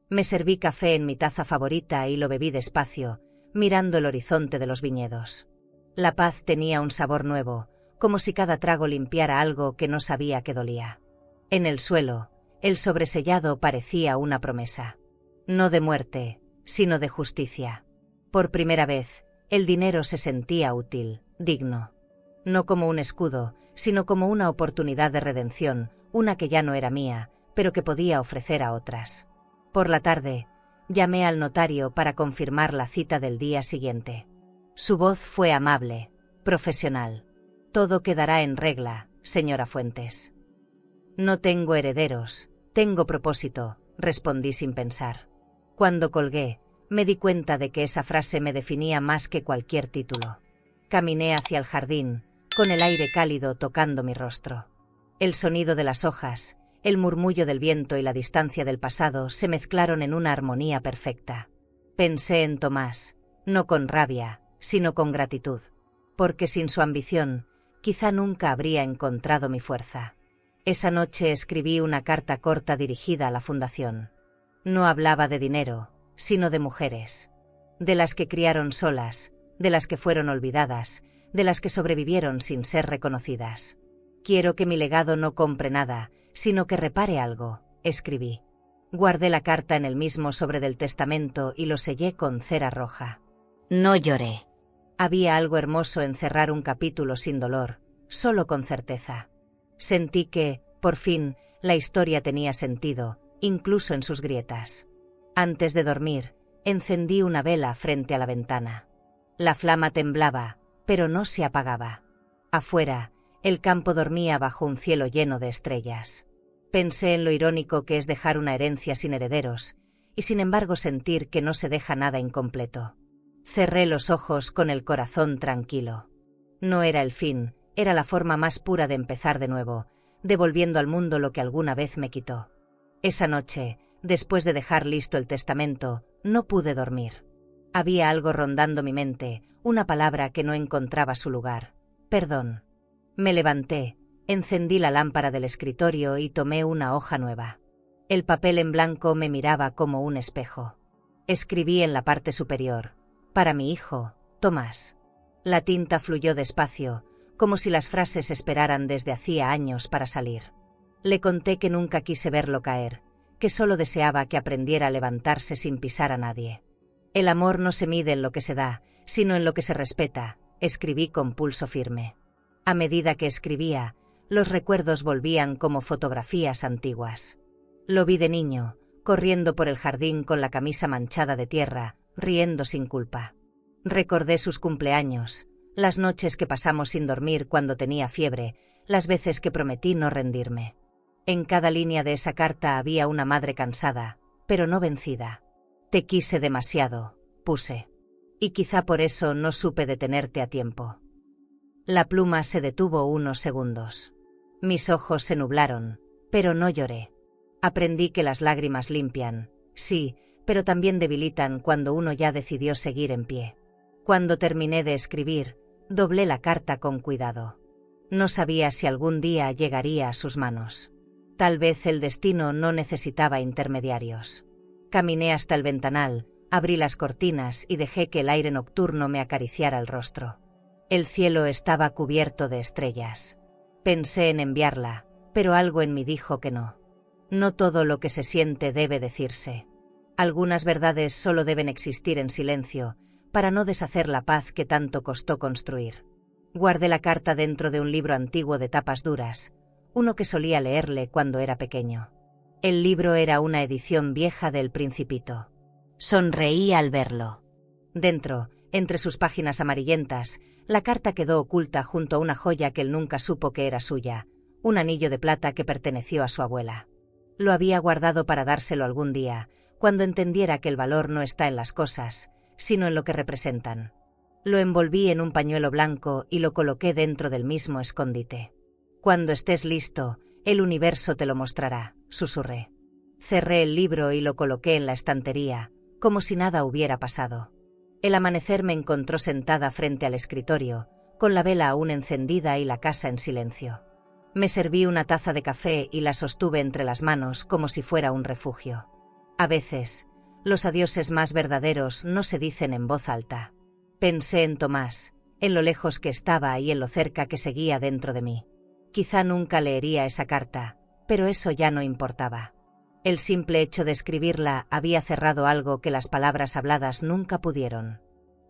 Me serví café en mi taza favorita y lo bebí despacio, mirando el horizonte de los viñedos. La paz tenía un sabor nuevo, como si cada trago limpiara algo que no sabía que dolía. En el suelo, el sobresellado parecía una promesa. No de muerte, sino de justicia. Por primera vez, el dinero se sentía útil, digno. No como un escudo, sino como una oportunidad de redención, una que ya no era mía, pero que podía ofrecer a otras. Por la tarde, llamé al notario para confirmar la cita del día siguiente. Su voz fue amable, profesional. Todo quedará en regla, señora Fuentes. No tengo herederos, tengo propósito, respondí sin pensar. Cuando colgué, me di cuenta de que esa frase me definía más que cualquier título. Caminé hacia el jardín, con el aire cálido tocando mi rostro. El sonido de las hojas, el murmullo del viento y la distancia del pasado se mezclaron en una armonía perfecta. Pensé en Tomás, no con rabia, sino con gratitud, porque sin su ambición, quizá nunca habría encontrado mi fuerza. Esa noche escribí una carta corta dirigida a la fundación. No hablaba de dinero, sino de mujeres. De las que criaron solas, de las que fueron olvidadas, de las que sobrevivieron sin ser reconocidas. Quiero que mi legado no compre nada, sino que repare algo, escribí. Guardé la carta en el mismo sobre del testamento y lo sellé con cera roja. No lloré. Había algo hermoso en cerrar un capítulo sin dolor, solo con certeza. Sentí que, por fin, la historia tenía sentido, incluso en sus grietas. Antes de dormir, encendí una vela frente a la ventana. La flama temblaba, pero no se apagaba. Afuera, el campo dormía bajo un cielo lleno de estrellas. Pensé en lo irónico que es dejar una herencia sin herederos, y sin embargo sentir que no se deja nada incompleto. Cerré los ojos con el corazón tranquilo. No era el fin, era la forma más pura de empezar de nuevo, devolviendo al mundo lo que alguna vez me quitó. Esa noche, después de dejar listo el testamento, no pude dormir. Había algo rondando mi mente, una palabra que no encontraba su lugar. Perdón. Me levanté, encendí la lámpara del escritorio y tomé una hoja nueva. El papel en blanco me miraba como un espejo. Escribí en la parte superior: para mi hijo, Tomás. La tinta fluyó despacio, como si las frases esperaran desde hacía años para salir. Le conté que nunca quise verlo caer, que solo deseaba que aprendiera a levantarse sin pisar a nadie. El amor no se mide en lo que se da, sino en lo que se respeta, escribí con pulso firme. A medida que escribía, los recuerdos volvían como fotografías antiguas. Lo vi de niño, corriendo por el jardín con la camisa manchada de tierra, riendo sin culpa. Recordé sus cumpleaños, las noches que pasamos sin dormir cuando tenía fiebre, las veces que prometí no rendirme. En cada línea de esa carta había una madre cansada, pero no vencida. Te quise demasiado, puse. Y quizá por eso no supe detenerte a tiempo. La pluma se detuvo unos segundos. Mis ojos se nublaron, pero no lloré. Aprendí que las lágrimas limpian, sí, pero también debilitan cuando uno ya decidió seguir en pie. Cuando terminé de escribir, doblé la carta con cuidado. No sabía si algún día llegaría a sus manos. Tal vez el destino no necesitaba intermediarios. Caminé hasta el ventanal, abrí las cortinas y dejé que el aire nocturno me acariciara el rostro. El cielo estaba cubierto de estrellas. Pensé en enviarla, pero algo en mí dijo que no. No todo lo que se siente debe decirse. Algunas verdades solo deben existir en silencio, para no deshacer la paz que tanto costó construir. Guardé la carta dentro de un libro antiguo de tapas duras, uno que solía leerle cuando era pequeño. El libro era una edición vieja del Principito. Sonreí al verlo. Dentro, entre sus páginas amarillentas, la carta quedó oculta junto a una joya que él nunca supo que era suya, un anillo de plata que perteneció a su abuela. Lo había guardado para dárselo algún día, cuando entendiera que el valor no está en las cosas, sino en lo que representan. Lo envolví en un pañuelo blanco y lo coloqué dentro del mismo escondite. Cuando estés listo, el universo te lo mostrará, susurré. Cerré el libro y lo coloqué en la estantería, como si nada hubiera pasado. El amanecer me encontró sentada frente al escritorio, con la vela aún encendida y la casa en silencio. Me serví una taza de café y la sostuve entre las manos como si fuera un refugio. A veces, los adioses más verdaderos no se dicen en voz alta. Pensé en Tomás, en lo lejos que estaba y en lo cerca que seguía dentro de mí. Quizá nunca leería esa carta, pero eso ya no importaba. El simple hecho de escribirla había cerrado algo que las palabras habladas nunca pudieron.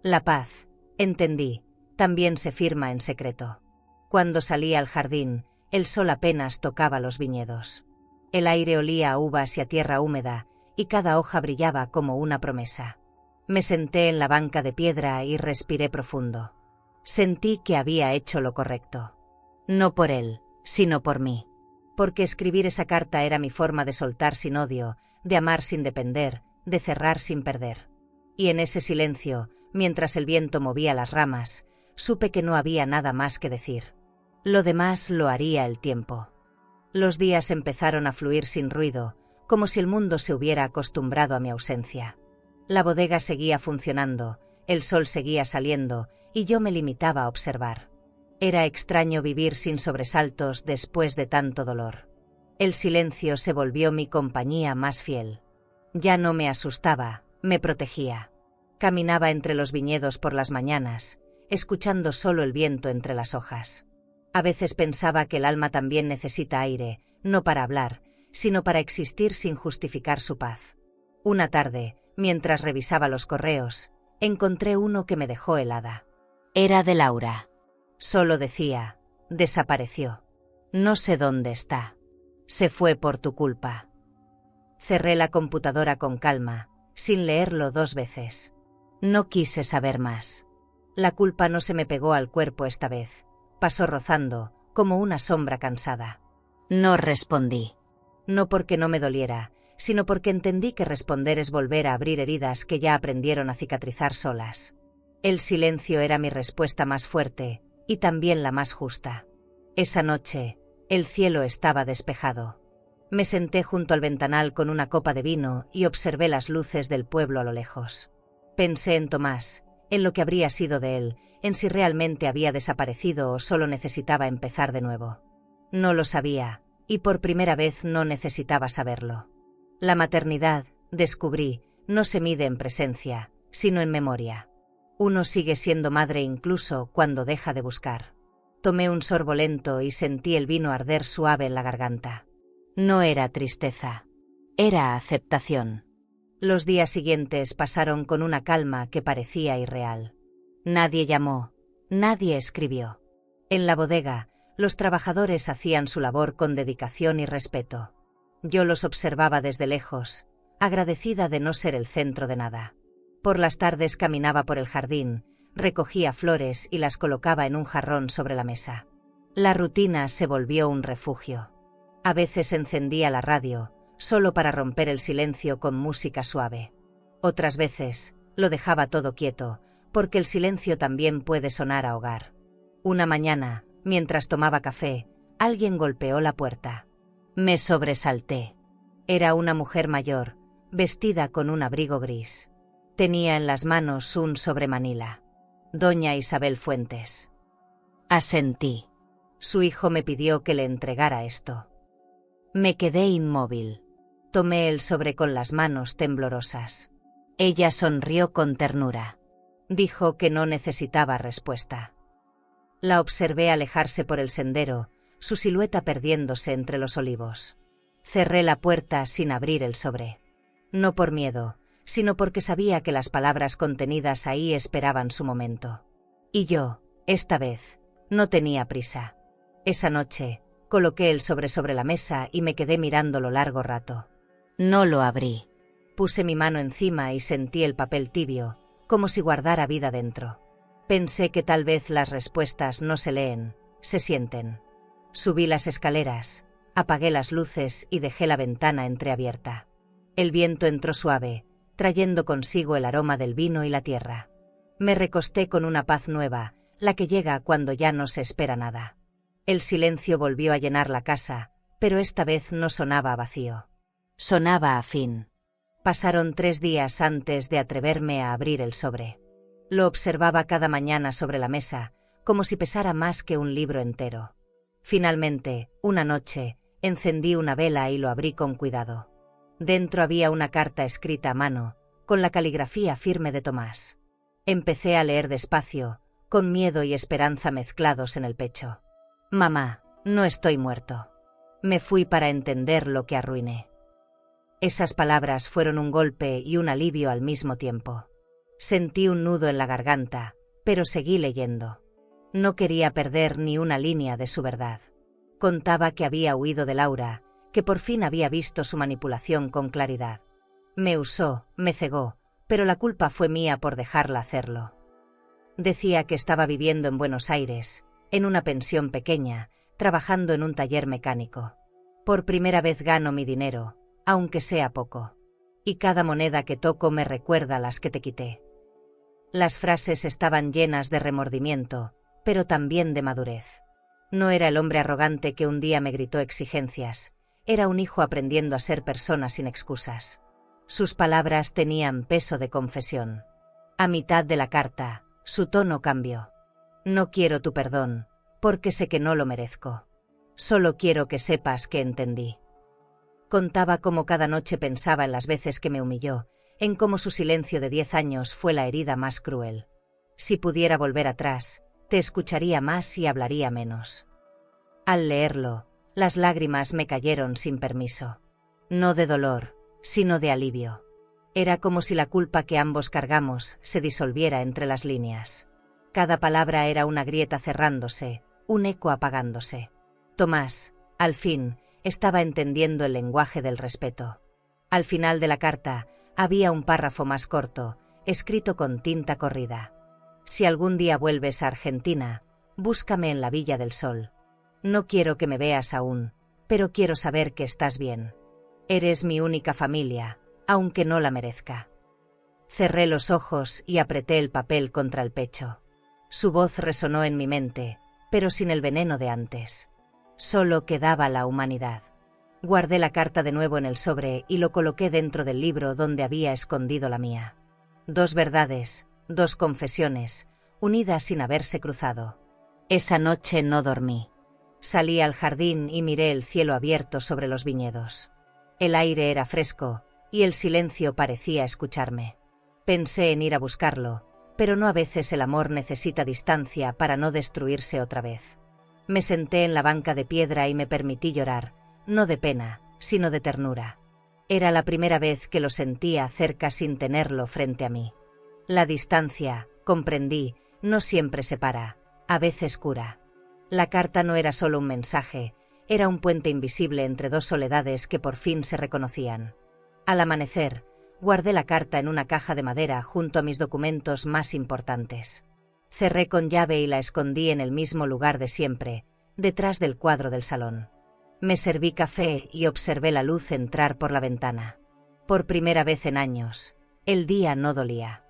La paz, entendí, también se firma en secreto. Cuando salí al jardín, el sol apenas tocaba los viñedos. El aire olía a uvas y a tierra húmeda, y cada hoja brillaba como una promesa. Me senté en la banca de piedra y respiré profundo. Sentí que había hecho lo correcto. No por él, sino por mí. Porque escribir esa carta era mi forma de soltar sin odio, de amar sin depender, de cerrar sin perder. Y en ese silencio, mientras el viento movía las ramas, supe que no había nada más que decir. Lo demás lo haría el tiempo. Los días empezaron a fluir sin ruido, como si el mundo se hubiera acostumbrado a mi ausencia. La bodega seguía funcionando, el sol seguía saliendo, y yo me limitaba a observar. Era extraño vivir sin sobresaltos después de tanto dolor. El silencio se volvió mi compañía más fiel. Ya no me asustaba, me protegía. Caminaba entre los viñedos por las mañanas, escuchando solo el viento entre las hojas. A veces pensaba que el alma también necesita aire, no para hablar, sino para existir sin justificar su paz. Una tarde, mientras revisaba los correos, encontré uno que me dejó helada. Era de Laura. Solo decía, desapareció. No sé dónde está. Se fue por tu culpa. Cerré la computadora con calma, sin leerlo 2 veces. No quise saber más. La culpa no se me pegó al cuerpo esta vez. Pasó rozando, como una sombra cansada. No respondí. No porque no me doliera, sino porque entendí que responder es volver a abrir heridas que ya aprendieron a cicatrizar solas. El silencio era mi respuesta más fuerte, y también la más justa. Esa noche, el cielo estaba despejado. Me senté junto al ventanal con una copa de vino y observé las luces del pueblo a lo lejos. Pensé en Tomás, en lo que habría sido de él, en si realmente había desaparecido o solo necesitaba empezar de nuevo. No lo sabía, y por primera vez no necesitaba saberlo. La maternidad, descubrí, no se mide en presencia, sino en memoria. Uno sigue siendo madre incluso cuando deja de buscar. Tomé un sorbo lento y sentí el vino arder suave en la garganta. No era tristeza. Era aceptación. Los días siguientes pasaron con una calma que parecía irreal. Nadie llamó, nadie escribió. En la bodega, los trabajadores hacían su labor con dedicación y respeto. Yo los observaba desde lejos, agradecida de no ser el centro de nada. Por las tardes caminaba por el jardín, recogía flores y las colocaba en un jarrón sobre la mesa. La rutina se volvió un refugio. A veces encendía la radio, solo para romper el silencio con música suave. Otras veces, lo dejaba todo quieto, porque el silencio también puede sonar a hogar. Una mañana, mientras tomaba café, alguien golpeó la puerta. Me sobresalté. Era una mujer mayor, vestida con un abrigo gris. Tenía en las manos un sobremanila. Doña Isabel Fuentes. Asentí. Su hijo me pidió que le entregara esto. Me quedé inmóvil. Tomé el sobre con las manos temblorosas. Ella sonrió con ternura. Dijo que no necesitaba respuesta. La observé alejarse por el sendero, su silueta perdiéndose entre los olivos. Cerré la puerta sin abrir el sobre. No por miedo, sino porque sabía que las palabras contenidas ahí esperaban su momento. Y yo, esta vez, no tenía prisa. Esa noche, coloqué el sobre la mesa y me quedé mirándolo largo rato. No lo abrí. Puse mi mano encima y sentí el papel tibio, como si guardara vida dentro. Pensé que tal vez las respuestas no se leen, se sienten. Subí las escaleras, apagué las luces y dejé la ventana entreabierta. El viento entró suave, trayendo consigo el aroma del vino y la tierra. Me recosté con una paz nueva, la que llega cuando ya no se espera nada. El silencio volvió a llenar la casa, pero esta vez no sonaba a vacío. Sonaba a fin. Pasaron 3 días antes de atreverme a abrir el sobre. Lo observaba cada mañana sobre la mesa, como si pesara más que un libro entero. Finalmente, una noche, encendí una vela y lo abrí con cuidado. Dentro había una carta escrita a mano, con la caligrafía firme de Tomás. Empecé a leer despacio, con miedo y esperanza mezclados en el pecho. Mamá, no estoy muerto. Me fui para entender lo que arruiné. Esas palabras fueron un golpe y un alivio al mismo tiempo. Sentí un nudo en la garganta, pero seguí leyendo. No quería perder ni una línea de su verdad. Contaba que había huido de Laura, que por fin había visto su manipulación con claridad. Me usó, me cegó, pero la culpa fue mía por dejarla hacerlo. Decía que estaba viviendo en Buenos Aires, en una pensión pequeña, trabajando en un taller mecánico. Por primera vez gano mi dinero, aunque sea poco. Y cada moneda que toco me recuerda las que te quité. Las frases estaban llenas de remordimiento, pero también de madurez. No era el hombre arrogante que un día me gritó exigencias, era un hijo aprendiendo a ser persona sin excusas. Sus palabras tenían peso de confesión. A mitad de la carta, su tono cambió. No quiero tu perdón, porque sé que no lo merezco. Solo quiero que sepas que entendí. Contaba cómo cada noche pensaba en las veces que me humilló, en cómo su silencio de 10 años fue la herida más cruel. Si pudiera volver atrás, te escucharía más y hablaría menos. Al leerlo, las lágrimas me cayeron sin permiso. No de dolor, sino de alivio. Era como si la culpa que ambos cargamos se disolviera entre las líneas. Cada palabra era una grieta cerrándose, un eco apagándose. Tomás, al fin, estaba entendiendo el lenguaje del respeto. Al final de la carta, había un párrafo más corto, escrito con tinta corrida. Si algún día vuelves a Argentina, búscame en la Villa del Sol. No quiero que me veas aún, pero quiero saber que estás bien. Eres mi única familia, aunque no la merezca. Cerré los ojos y apreté el papel contra el pecho. Su voz resonó en mi mente, pero sin el veneno de antes. Solo quedaba la humanidad. Guardé la carta de nuevo en el sobre y lo coloqué dentro del libro donde había escondido la mía. 2 verdades, 2 confesiones, unidas sin haberse cruzado. Esa noche no dormí. Salí al jardín y miré el cielo abierto sobre los viñedos. El aire era fresco, y el silencio parecía escucharme. Pensé en ir a buscarlo, pero no, a veces el amor necesita distancia para no destruirse otra vez. Me senté en la banca de piedra y me permití llorar, no de pena, sino de ternura. Era la primera vez que lo sentía cerca sin tenerlo frente a mí. La distancia, comprendí, no siempre separa, a veces cura. La carta no era solo un mensaje, era un puente invisible entre 2 soledades que por fin se reconocían. Al amanecer, guardé la carta en una caja de madera junto a mis documentos más importantes. Cerré con llave y la escondí en el mismo lugar de siempre, detrás del cuadro del salón. Me serví café y observé la luz entrar por la ventana. Por primera vez en años, el día no dolía.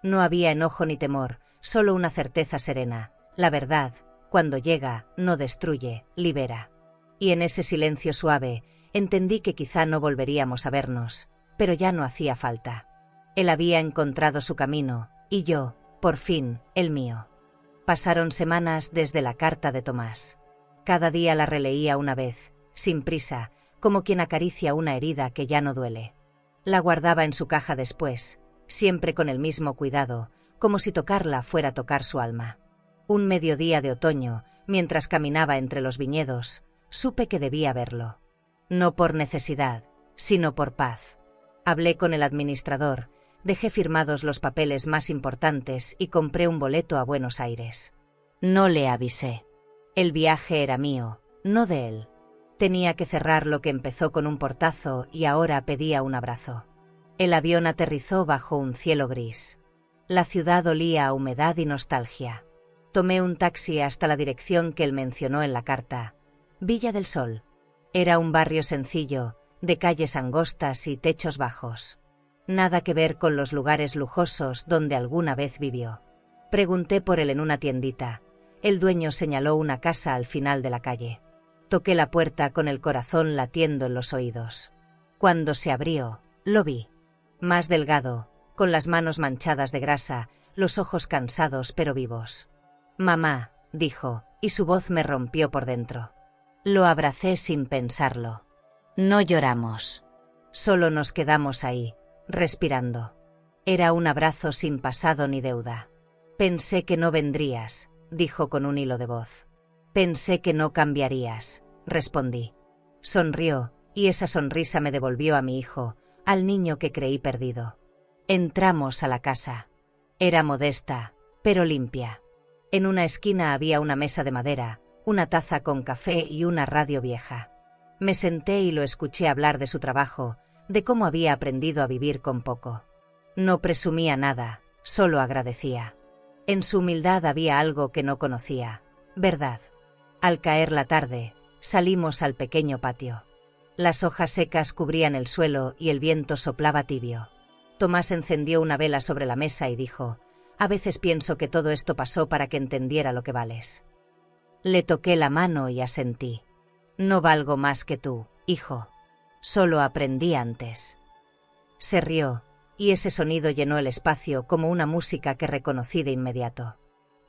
No había enojo ni temor, solo una certeza serena. La verdad, cuando llega, no destruye, libera. Y en ese silencio suave, entendí que quizá no volveríamos a vernos, pero ya no hacía falta. Él había encontrado su camino, y yo, por fin, el mío. Pasaron semanas desde la carta de Tomás. Cada día la releía una vez, sin prisa, como quien acaricia una herida que ya no duele. La guardaba en su caja después, siempre con el mismo cuidado, como si tocarla fuera tocar su alma. Un mediodía de otoño, mientras caminaba entre los viñedos, supe que debía verlo. No por necesidad, sino por paz. Hablé con el administrador, dejé firmados los papeles más importantes y compré un boleto a Buenos Aires. No le avisé. El viaje era mío, no de él. Tenía que cerrar lo que empezó con un portazo y ahora pedía un abrazo. El avión aterrizó bajo un cielo gris. La ciudad olía a humedad y nostalgia. Tomé un taxi hasta la dirección que él mencionó en la carta, Villa del Sol. Era un barrio sencillo, de calles angostas y techos bajos. Nada que ver con los lugares lujosos donde alguna vez vivió. Pregunté por él en una tiendita. El dueño señaló una casa al final de la calle. Toqué la puerta con el corazón latiendo en los oídos. Cuando se abrió, lo vi. Más delgado, con las manos manchadas de grasa, los ojos cansados pero vivos. «Mamá», dijo, y su voz me rompió por dentro. Lo abracé sin pensarlo. No lloramos. Solo nos quedamos ahí, respirando. Era un abrazo sin pasado ni deuda. Pensé que no vendrías, dijo con un hilo de voz. Pensé que no cambiarías, respondí. Sonrió, y esa sonrisa me devolvió a mi hijo, al niño que creí perdido. Entramos a la casa. Era modesta, pero limpia. En una esquina había una mesa de madera, una taza con café y una radio vieja. Me senté y lo escuché hablar de su trabajo, de cómo había aprendido a vivir con poco. No presumía nada, solo agradecía. En su humildad había algo que no conocía, verdad. Al caer la tarde, salimos al pequeño patio. Las hojas secas cubrían el suelo y el viento soplaba tibio. Tomás encendió una vela sobre la mesa y dijo: «A veces pienso que todo esto pasó para que entendiera lo que vales». Le toqué la mano y asentí. «No valgo más que tú, hijo. Solo aprendí antes». Se rió, y ese sonido llenó el espacio como una música que reconocí de inmediato.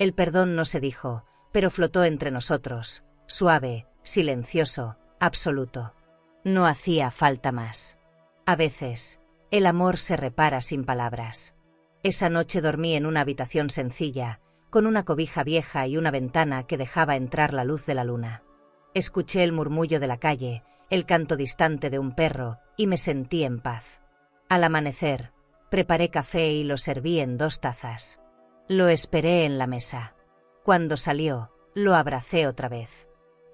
El perdón no se dijo, pero flotó entre nosotros, suave, silencioso, absoluto. No hacía falta más. A veces, el amor se repara sin palabras. Esa noche dormí en una habitación sencilla, con una cobija vieja y una ventana que dejaba entrar la luz de la luna. Escuché el murmullo de la calle, el canto distante de un perro, y me sentí en paz. Al amanecer, preparé café y lo serví en 2 tazas. Lo esperé en la mesa. Cuando salió, lo abracé otra vez.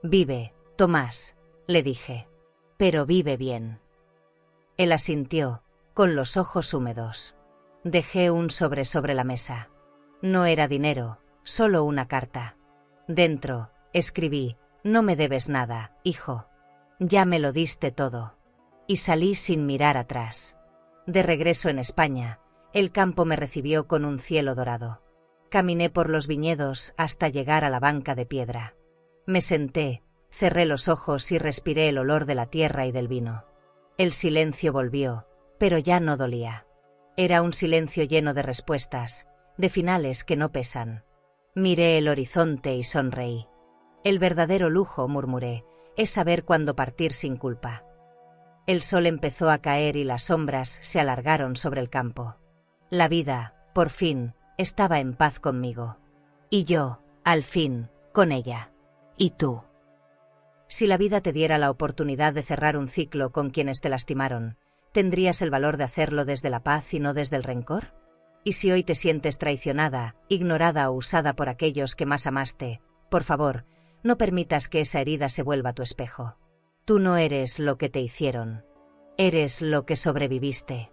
«Vive, Tomás», le dije. «Pero vive bien». Él asintió, con los ojos húmedos. Dejé un sobre la mesa. No era dinero, solo una carta. Dentro, escribí: «No me debes nada, hijo. Ya me lo diste todo». Y salí sin mirar atrás. De regreso en España, el campo me recibió con un cielo dorado. Caminé por los viñedos hasta llegar a la banca de piedra. Me senté, cerré los ojos y respiré el olor de la tierra y del vino. El silencio volvió, pero ya no dolía. Era un silencio lleno de respuestas, de finales que no pesan. Miré el horizonte y sonreí. «El verdadero lujo», murmuré, «es saber cuándo partir sin culpa». El sol empezó a caer y las sombras se alargaron sobre el campo. La vida, por fin, estaba en paz conmigo. Y yo, al fin, con ella. ¿Y tú? Si la vida te diera la oportunidad de cerrar un ciclo con quienes te lastimaron, ¿tendrías el valor de hacerlo desde la paz y no desde el rencor? Y si hoy te sientes traicionada, ignorada o usada por aquellos que más amaste, por favor, no permitas que esa herida se vuelva tu espejo. Tú no eres lo que te hicieron. Eres lo que sobreviviste.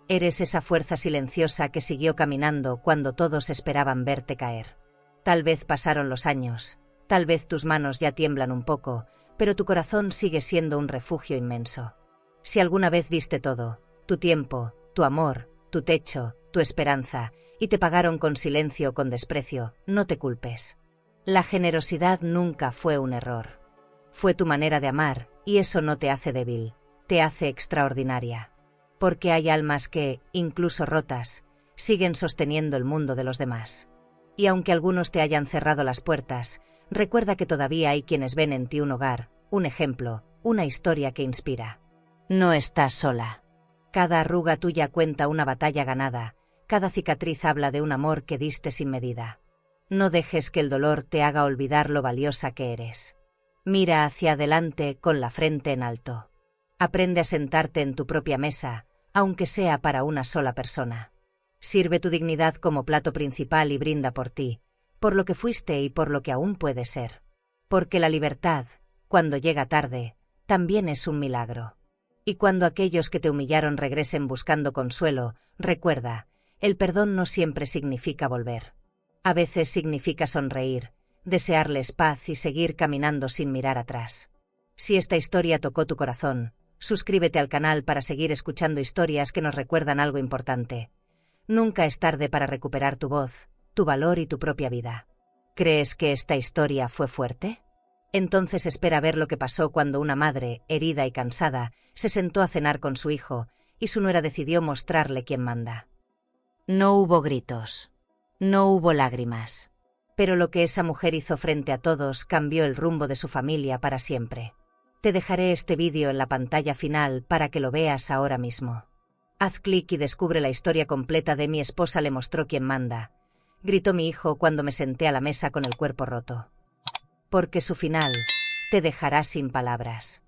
Eres esa fuerza silenciosa que siguió caminando cuando todos esperaban verte caer. Tal vez pasaron los años, tal vez tus manos ya tiemblan un poco, pero tu corazón sigue siendo un refugio inmenso. Si alguna vez diste todo, tu tiempo, tu amor, tu techo, tu esperanza, y te pagaron con silencio o con desprecio, no te culpes. La generosidad nunca fue un error. Fue tu manera de amar, y eso no te hace débil, te hace extraordinaria. Porque hay almas que, incluso rotas, siguen sosteniendo el mundo de los demás. Y aunque algunos te hayan cerrado las puertas, recuerda que todavía hay quienes ven en ti un hogar, un ejemplo, una historia que inspira. No estás sola. Cada arruga tuya cuenta una batalla ganada, cada cicatriz habla de un amor que diste sin medida. No dejes que el dolor te haga olvidar lo valiosa que eres. Mira hacia adelante con la frente en alto. Aprende a sentarte en tu propia mesa, aunque sea para una sola persona. Sirve tu dignidad como plato principal y brinda por ti, por lo que fuiste y por lo que aún puedes ser. Porque la libertad, cuando llega tarde, también es un milagro. Y cuando aquellos que te humillaron regresen buscando consuelo, recuerda, el perdón no siempre significa volver. A veces significa sonreír, desearles paz y seguir caminando sin mirar atrás. Si esta historia tocó tu corazón, suscríbete al canal para seguir escuchando historias que nos recuerdan algo importante. Nunca es tarde para recuperar tu voz, tu valor y tu propia vida. ¿Crees que esta historia fue fuerte? Entonces espera ver lo que pasó cuando una madre, herida y cansada, se sentó a cenar con su hijo, y su nuera decidió mostrarle quién manda. No hubo gritos. No hubo lágrimas. Pero lo que esa mujer hizo frente a todos cambió el rumbo de su familia para siempre. Te dejaré este vídeo en la pantalla final para que lo veas ahora mismo. Haz clic y descubre la historia completa de Mi esposa le mostró quién manda, gritó mi hijo cuando me senté a la mesa con el cuerpo roto. Porque su final te dejará sin palabras.